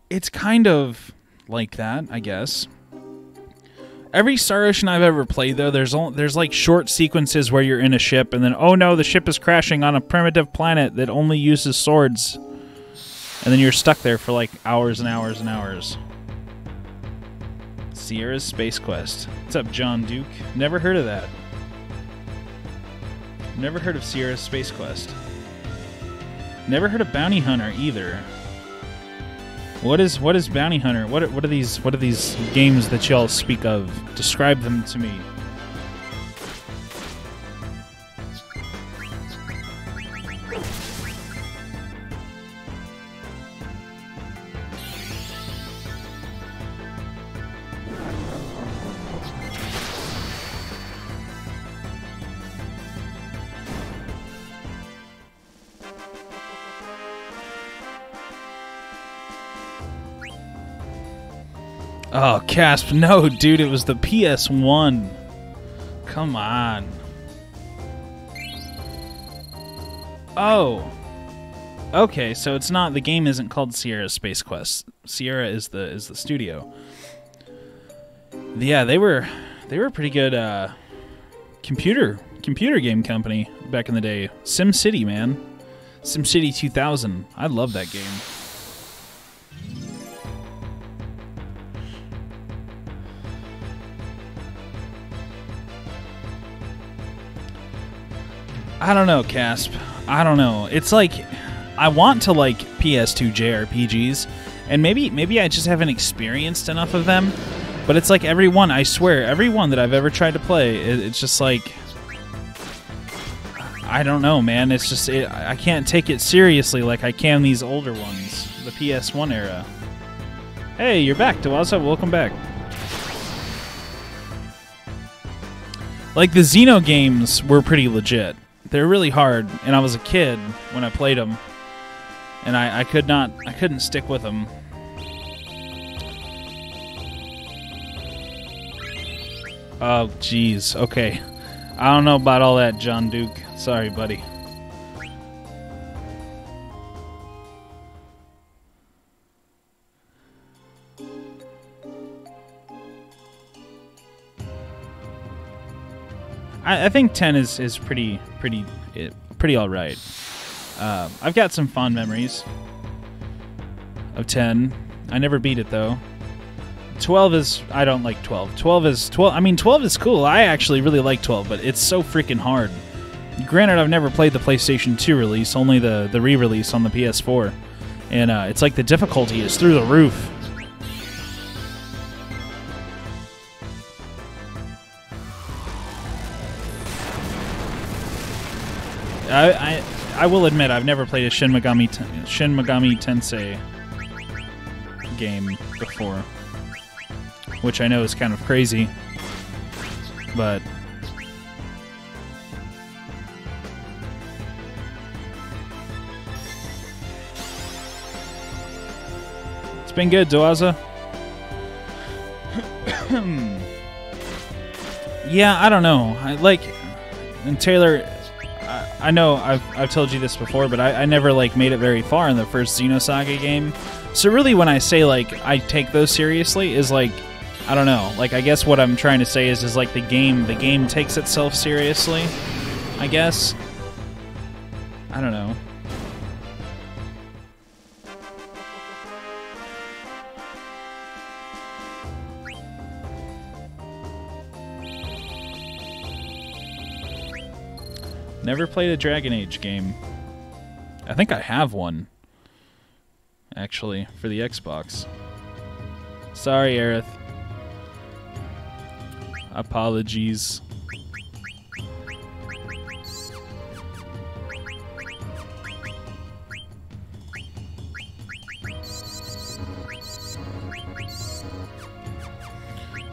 It's kind of like that, I guess. Every Star Ocean I've ever played, though, there's like short sequences where you're in a ship, and then, oh no, the ship is crashing on a primitive planet that only uses swords. And then you're stuck there for like hours and hours and hours. Sierra's Space Quest. What's up, John Duke? Never heard of that. Never heard of Sierra's Space Quest. Never heard of Bounty Hunter either. What is Bounty Hunter? What are these games that y'all speak of? Describe them to me. Oh, Casp, no, dude, it was the PS1. Come on. Oh. Okay, so it's not, the game isn't called Sierra Space Quest. Sierra is the studio. Yeah, they were a pretty good computer game company back in the day. SimCity, man. SimCity 2000. I love that game. I don't know, Casp. I don't know. It's like, I want to like PS2 JRPGs, and maybe I just haven't experienced enough of them, but it's like every one, I swear, every one that I've ever tried to play, it's just like, I don't know, man. It's just, I can't take it seriously like I can these older ones, the PS1 era. Hey, you're back, Dawasa. Welcome back. Like, the Xeno games were pretty legit. They're really hard, and I was a kid when I played them, and I couldn't stick with them. Oh, jeez. Okay. I don't know about all that, John Duke. Sorry, buddy. I think 10 is pretty all right. I've got some fond memories of 10. I never beat it though. 12 is, I don't like 12. 12 is I mean 12 is cool. I actually really like 12, but it's so freaking hard. Granted, I've never played the PlayStation 2 release, only the re-release on the PS4, and it's like the difficulty is through the roof. I will admit I've never played a Shin Megami Tensei game before, which I know is kind of crazy, but it's been good, Doaza. Yeah, I don't know. And Taylor, I know I've told you this before, but I never like made it very far in the first Xenosaga game. So really, when I say like I take those seriously, is like, I don't know. Like, I guess what I'm trying to say is like the game takes itself seriously, I guess. I don't know. Never played a Dragon Age game. I think I have one, actually, for the Xbox. Sorry, Aerith. Apologies.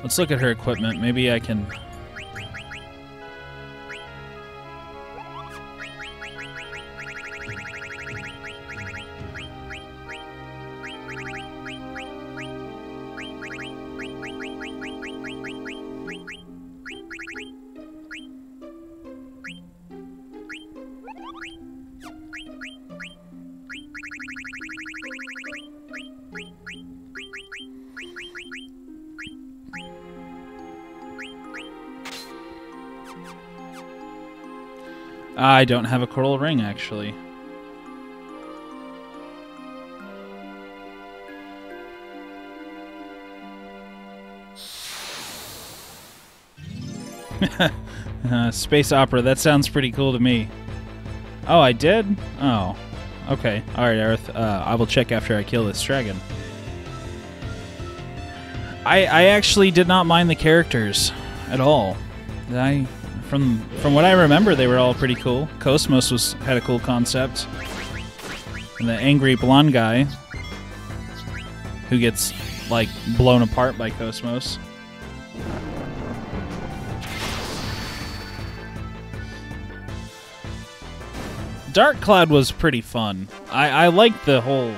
Let's look at her equipment. Maybe I can... I don't have a coral ring, actually. Space opera, that sounds pretty cool to me. Oh, I did? Oh. Okay. Alright, Aerith. I will check after I kill this dragon. I actually did not mind the characters at all. From what I remember, they were all pretty cool. Cosmos had a cool concept. And the angry blonde guy who gets, like, blown apart by Cosmos. Dark Cloud was pretty fun. I liked the whole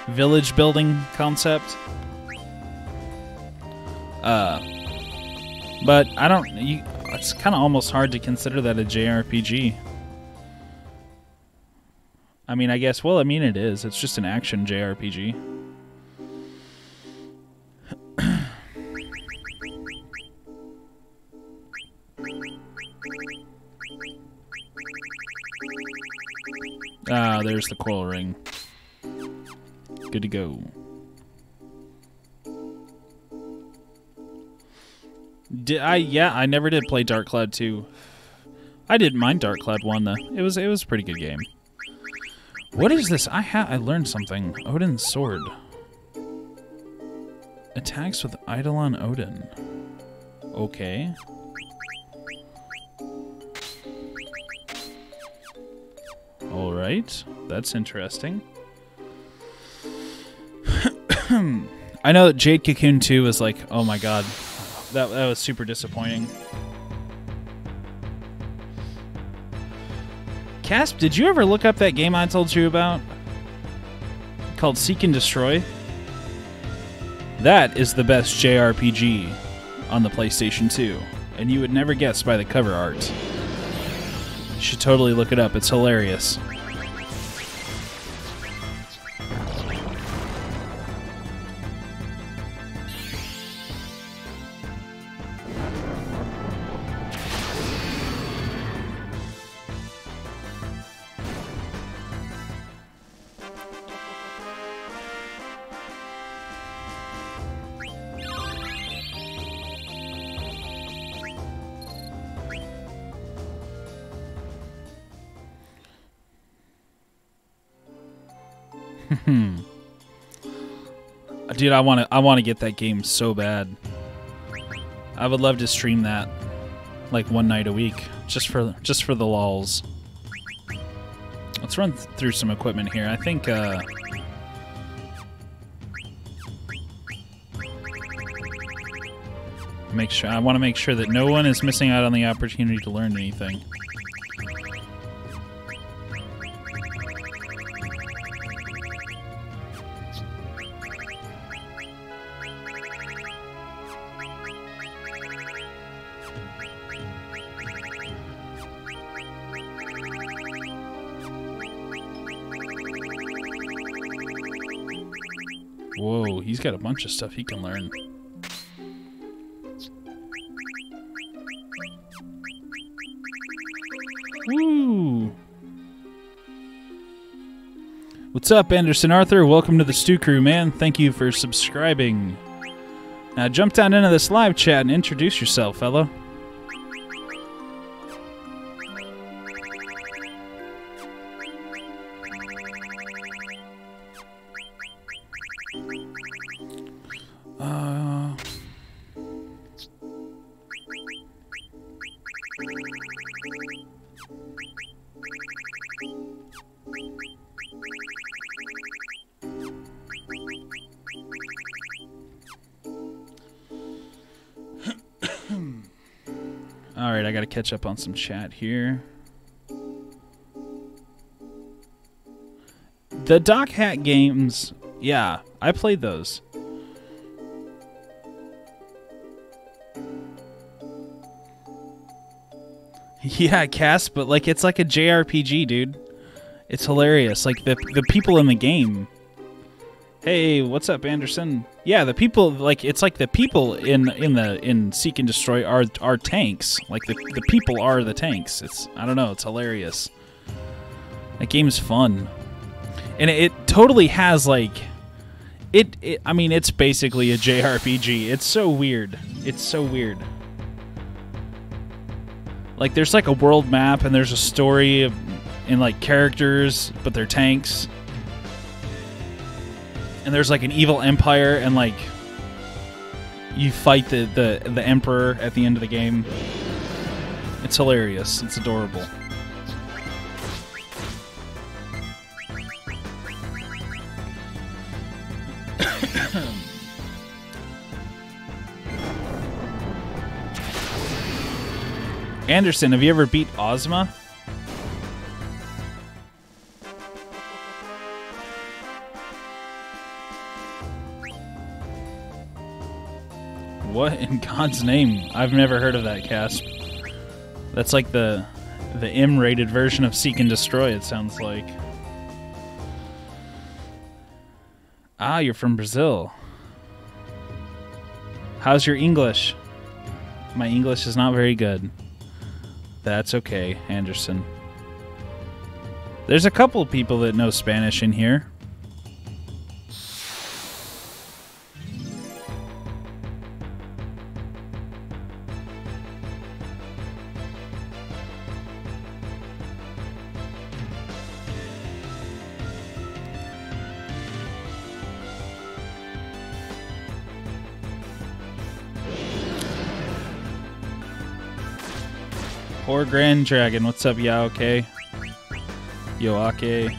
village building concept. But I don't... it's kind of almost hard to consider that a JRPG. I mean, I guess... Well, I mean, it is. It's just an action JRPG. Ah, there's the coral ring. Good to go. Yeah, I never did play Dark Cloud 2. I didn't mind Dark Cloud 1 though. It was a pretty good game. What is this? I learned something. Odin's sword. Attacks with Eidolon Odin. Okay. Alright. That's interesting. I know that Jade Cocoon 2 was like, oh my god. That was super disappointing. Casp, did you ever look up that game I told you about? Called Seek and Destroy? That is the best JRPG on the PlayStation 2. And you would never guess by the cover art. You should totally look it up. It's hilarious. Dude, I want to get that game so bad. I would love to stream that like one night a week just for the lols. Let's run through some equipment here. I think I want to make sure that no one is missing out on the opportunity to learn anything. Whoa, he's got a bunch of stuff he can learn. Woo! What's up, Anderson Arthur? Welcome to the Stew Crew, man. Thank you for subscribing. Now jump down into this live chat and introduce yourself, fella. Alright, I gotta catch up on some chat here. The Doc Hat games, yeah, I played those. Yeah, Cass, but like it's like a JRPG, dude. It's hilarious. Like the people in the game. Hey, what's up, Anderson? Yeah, the people, like it's like the people in Seek and Destroy are tanks. Like the people are the tanks. It's, I don't know, it's hilarious. That game's fun. And it totally has like I mean, it's basically a JRPG. It's so weird. It's so weird. Like there's like a world map and there's a story and like characters, but they're tanks. And there's like an evil empire and like you fight the emperor at the end of the game. It's hilarious. It's adorable. Anderson, have you ever beat Ozma? What in God's name? I've never heard of that, Casp. That's like the M-rated version of Seek and Destroy, it sounds like. Ah, you're from Brazil. How's your English? My English is not very good. That's okay, Anderson. There's a couple of people that know Spanish in here. Poor Grand Dragon, what's up, Yaoke? Yoake.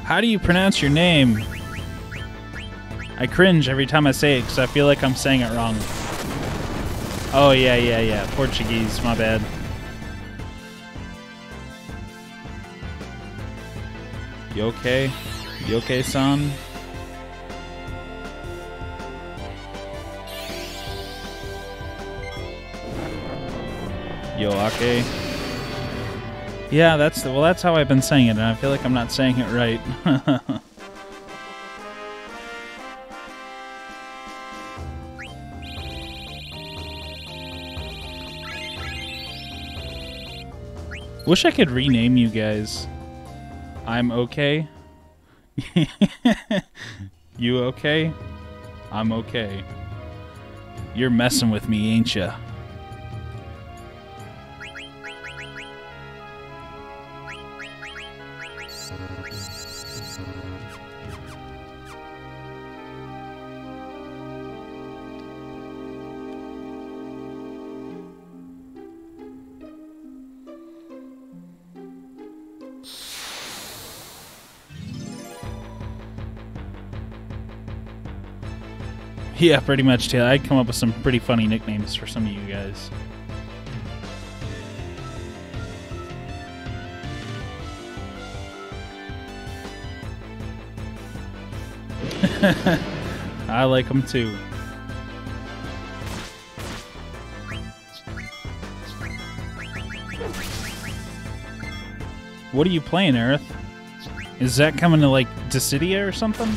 How do you pronounce your name? I cringe every time I say it because I feel like I'm saying it wrong. Oh, yeah. Portuguese, my bad. Yoke? Yoke-san? Yoake. Yeah, that's how I've been saying it, and I feel like I'm not saying it right. Wish I could rename you guys. I'm okay. You okay? I'm okay. You're messing with me, ain't ya? Yeah, pretty much, Taylor. I'd come up with some pretty funny nicknames for some of you guys. I like them too. What are you playing, Aerith? Is that coming to, like, Dissidia or something?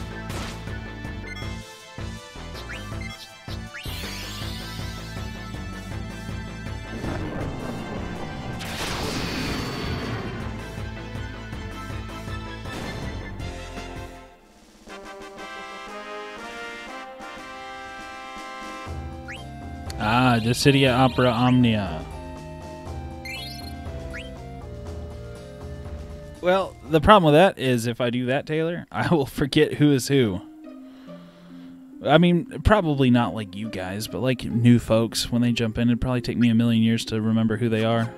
Ah, Dissidia Opera Omnia. Well, the problem with that is if I do that, Taylor, I will forget who is who. I mean, probably not like you guys, but like new folks, when they jump in, it'd probably take me a million years to remember who they are.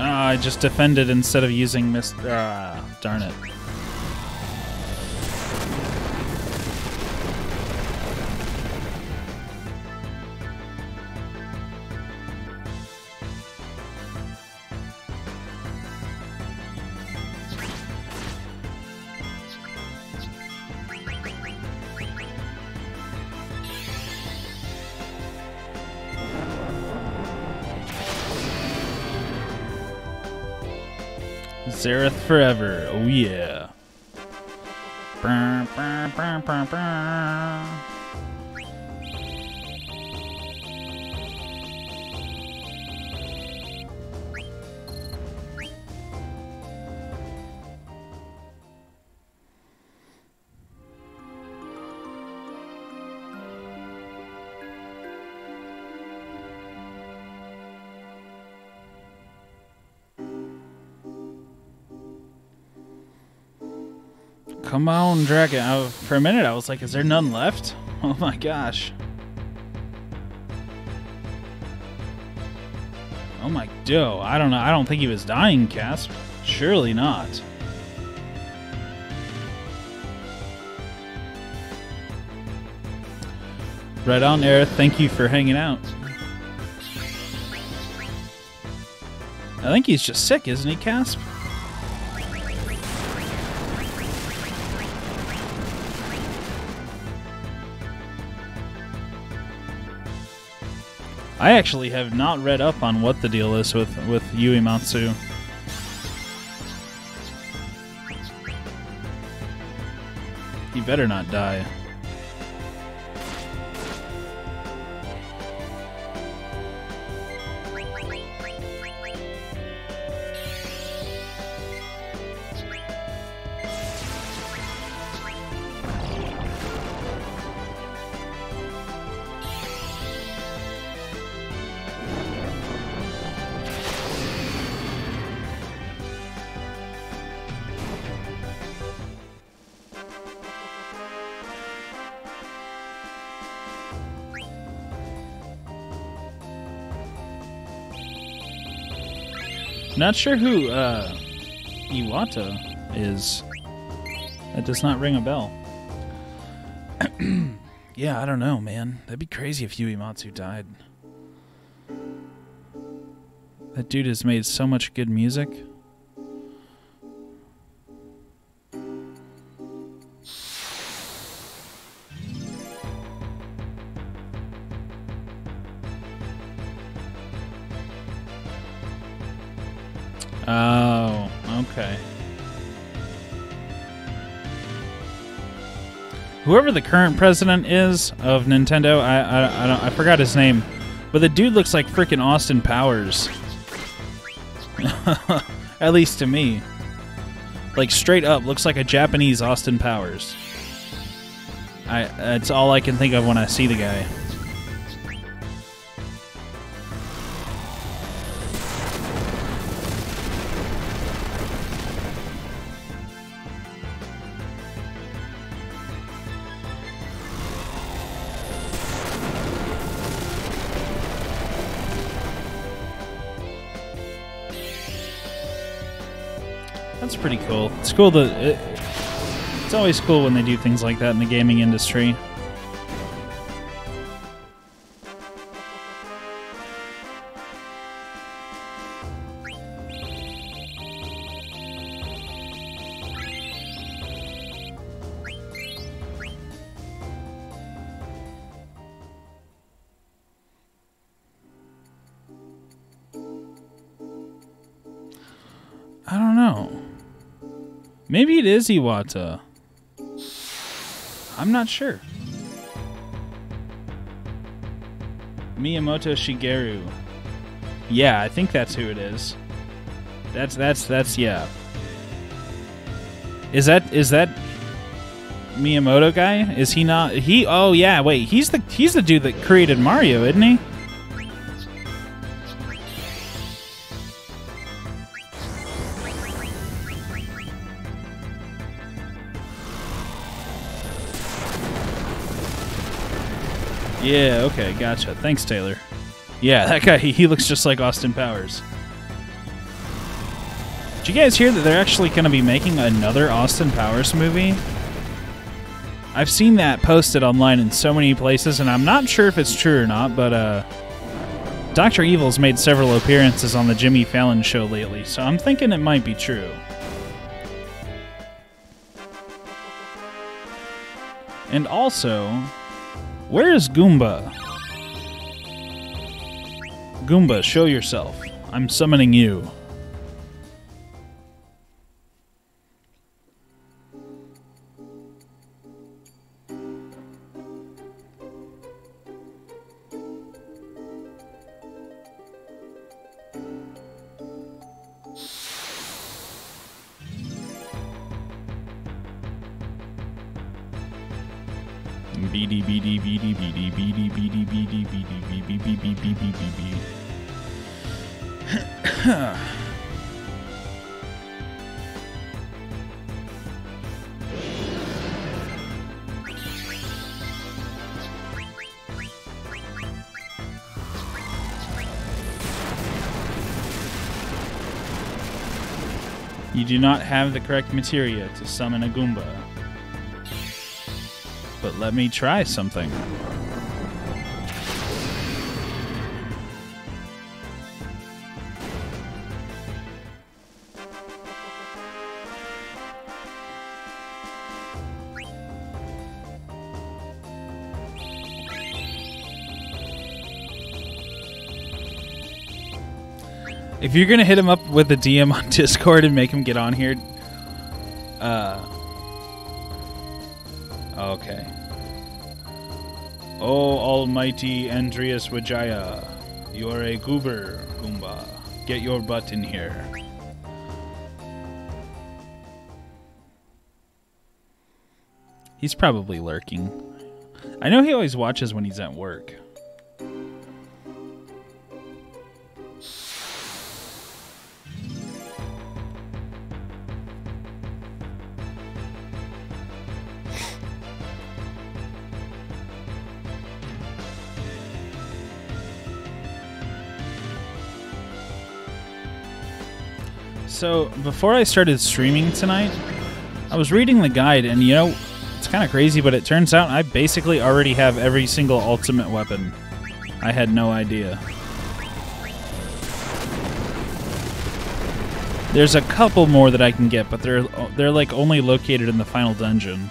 I just defended instead of using darn it. Zareth forever. Oh yeah. Brr, brr, brr, brr, brr. Come on, Dragon. For a minute, I was like, is there none left? Oh my gosh. Oh my dough. I don't know. I don't think he was dying, Casp. Surely not. Right on, Aerith. Thank you for hanging out. I think he's just sick, isn't he, Casp? I actually have not read up on what the deal is with Uematsu. He better not die. Not sure who Iwata is. That does not ring a bell. Yeah, I don't know, man. That'd be crazy if Uematsu died. That dude has made so much good music. Oh, okay. Whoever the current president is of Nintendo, I forgot his name, but the dude looks like freaking Austin Powers. At least to me. Like straight up looks like a Japanese Austin Powers. That's all I can think of when I see the guy. That's pretty cool. It's cool that it's always cool when they do things like that in the gaming industry. I don't know. Maybe it is Iwata. I'm not sure. Miyamoto Shigeru. Yeah, I think that's who it is. That's yeah. Is that Miyamoto guy? Is he not? Oh yeah, wait. He's the dude that created Mario, isn't he? Yeah, okay, gotcha. Thanks, Taylor. Yeah, that guy, he looks just like Austin Powers. Did you guys hear that they're actually going to be making another Austin Powers movie? I've seen that posted online in so many places, and I'm not sure if it's true or not, but Dr. Evil's made several appearances on the Jimmy Fallon show lately, so I'm thinking it might be true. And also, where is Goomba? Goomba, show yourself. I'm summoning you. Beady beady beady beady beady beady beady beady beady beady beady beady. You do not have the correct materia to summon a Goomba. But let me try something. If you're gonna hit him up with a DM on Discord and make him get on here, okay. Oh, almighty Andreas Wijaya, you are a goober, Goomba. Get your butt in here. He's probably lurking. I know he always watches when he's at work. So, before I started streaming tonight, I was reading the guide, and you know, it's kind of crazy, but it turns out I basically already have every single ultimate weapon. I had no idea. There's a couple more that I can get, but they're like only located in the final dungeon.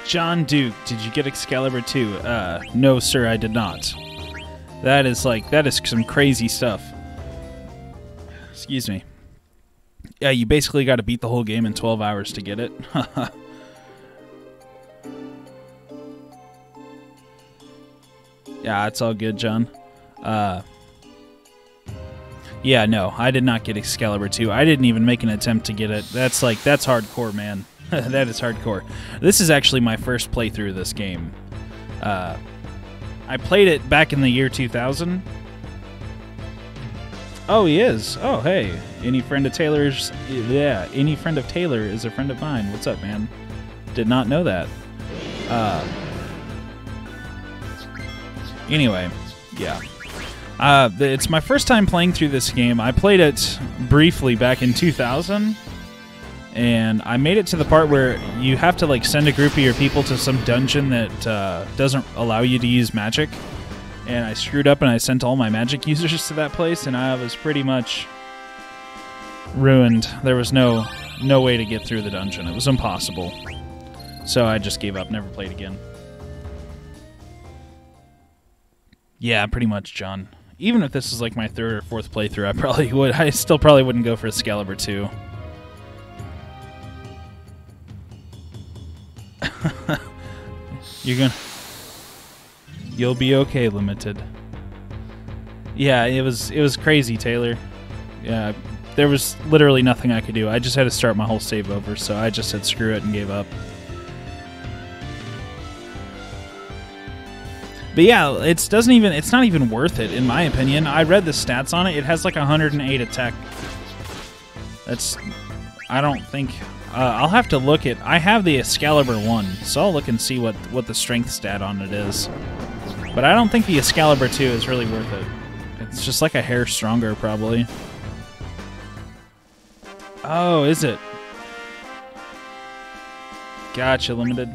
John Duke, did you get Excalibur 2? No, sir, I did not. That is some crazy stuff. Excuse me. Yeah, you basically got to beat the whole game in 12 hours to get it. Yeah, it's all good, John. Yeah, no, I did not get Excalibur 2. I didn't even make an attempt to get it. That's hardcore, man. That is hardcore. This is actually my first playthrough of this game. I played it back in the year 2000. Oh, he is. Oh, hey. Any friend of Taylor's... Yeah, any friend of Taylor is a friend of mine. What's up, man? Did not know that. Anyway, yeah. It's my first time playing through this game. I played it briefly back in 2000. And I made it to the part where you have to like send a group of your people to some dungeon that doesn't allow you to use magic. And I screwed up and I sent all my magic users to that place, and I was pretty much ruined. There was no no way to get through the dungeon. It was impossible. So I just gave up, never played again. Yeah, pretty much, John. Even if this is like my 3rd or 4th playthrough, I still probably wouldn't go for Excalibur 2. You'll be okay, Limited. Yeah, it was crazy, Taylor. Yeah, there was literally nothing I could do. I just had to start my whole save over, so I just said screw it and gave up. But yeah, it's not even worth it in my opinion. I read the stats on it. It has like 108 attack. I don't think I'll have to look at. I have the Excalibur 1, so I'll look and see what the strength stat on it is. But I don't think the Excalibur 2 is really worth it. It's just like a hair stronger, probably. Oh, is it? Gotcha, Limited.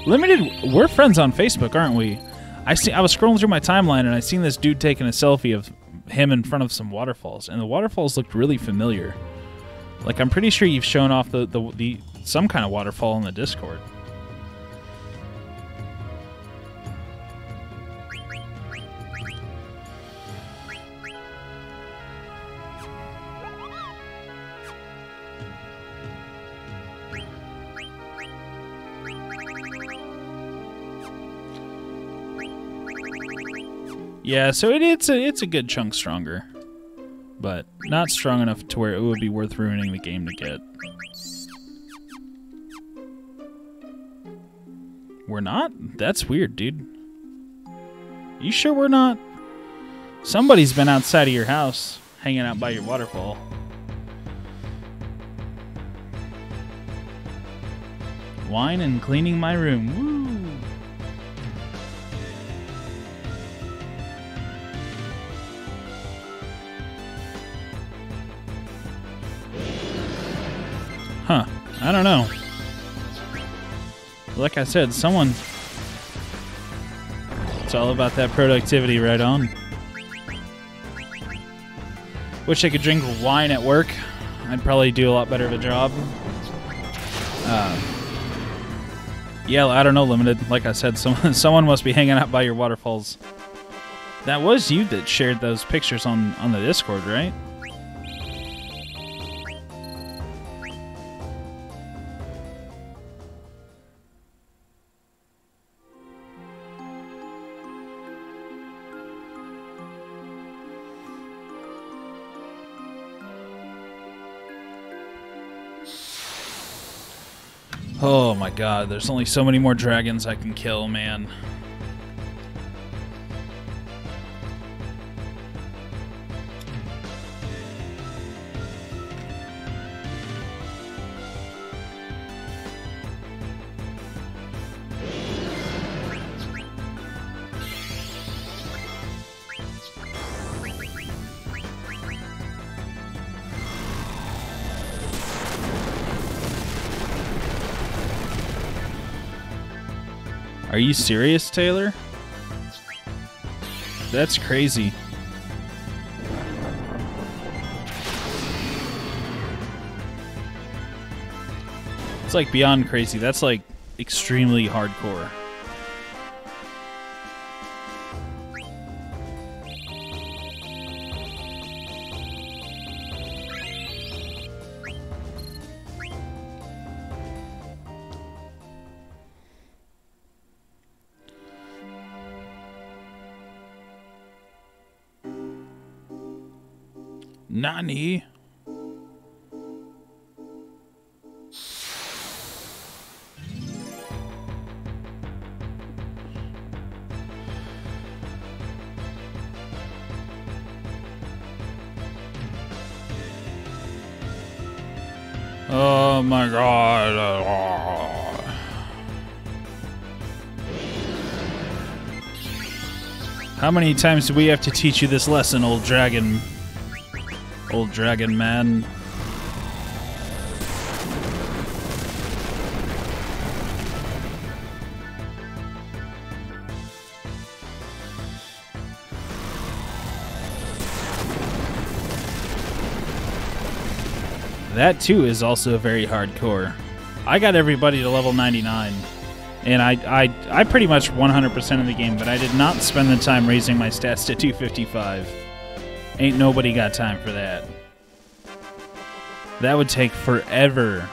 Limited, we're friends on Facebook, aren't we? I was scrolling through my timeline and I seen this dude taking a selfie of him in front of some waterfalls, and the waterfalls looked really familiar. Like, I'm pretty sure you've shown off the some kind of waterfall in the Discord. Yeah, so it's a good chunk stronger, but not strong enough to where it would be worth ruining the game to get. We're not? That's weird, dude. You sure we're not? Somebody's been outside of your house, hanging out by your waterfall. Wine and cleaning my room. Woo! Huh. I don't know. Like I said, it's all about that productivity, right on. Wish I could drink wine at work. I'd probably do a lot better of a job. Yeah, I don't know, Limited. Like I said, someone must be hanging out by your waterfalls. That was you that shared those pictures on the Discord, right? Oh my god, there's only so many more dragons I can kill, man. Are you serious, Taylor? That's crazy. It's like beyond crazy. That's like extremely hardcore. Nani? Oh my god. How many times do we have to teach you this lesson, old dragon? Old dragon man. That too is also very hardcore. I got everybody to level 99, and I pretty much 100% of the game, but I did not spend the time raising my stats to 255. Ain't nobody got time for that. That would take forever.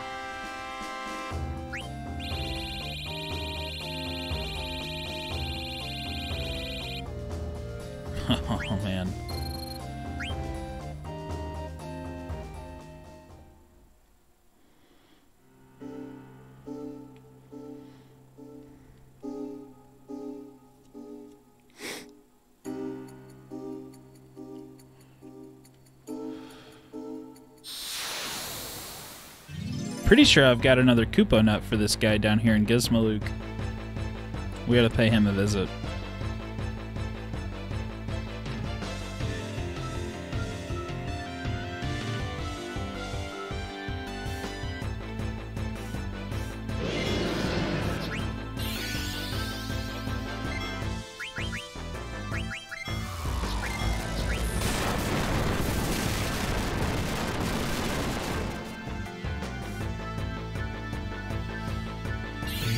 Oh, man. Pretty sure I've got another Koopa nut for this guy down here in Gizmaluke. We gotta pay him a visit.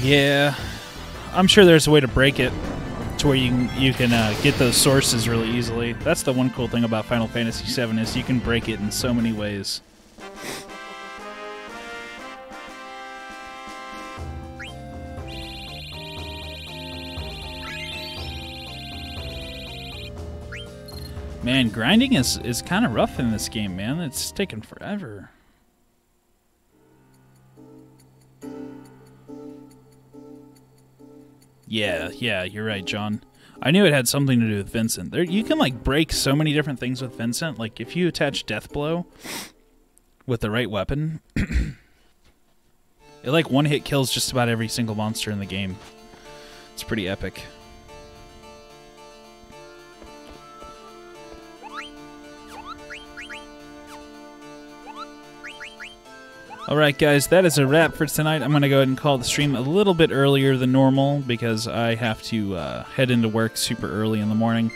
Yeah, I'm sure there's a way to break it to where you can get those sources really easily. That's the one cool thing about Final Fantasy VII is you can break it in so many ways. Man, grinding is kind of rough in this game, man. It's taking forever. Yeah, you're right, John. I knew it had something to do with Vincent. You can, like, break so many different things with Vincent. Like, if you attach Death Blow with the right weapon, it, like, one-hit kills just about every single monster in the game. It's pretty epic. Alright guys, that is a wrap for tonight. I'm going to go ahead and call the stream a little bit earlier than normal because I have to head into work super early in the morning.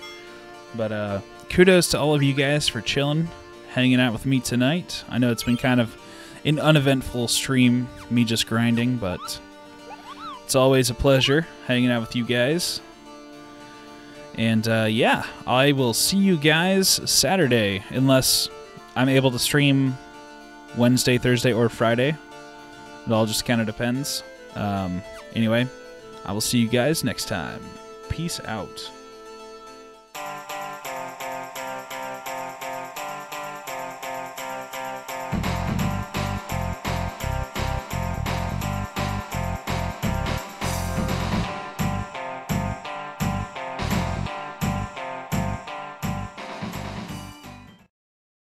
But kudos to all of you guys for chilling, hanging out with me tonight. I know it's been kind of an uneventful stream, me just grinding, but it's always a pleasure hanging out with you guys. And yeah, I will see you guys Saturday, unless I'm able to stream Wednesday, Thursday, or Friday. It all just kind of depends. Anyway, I will see you guys next time. Peace out.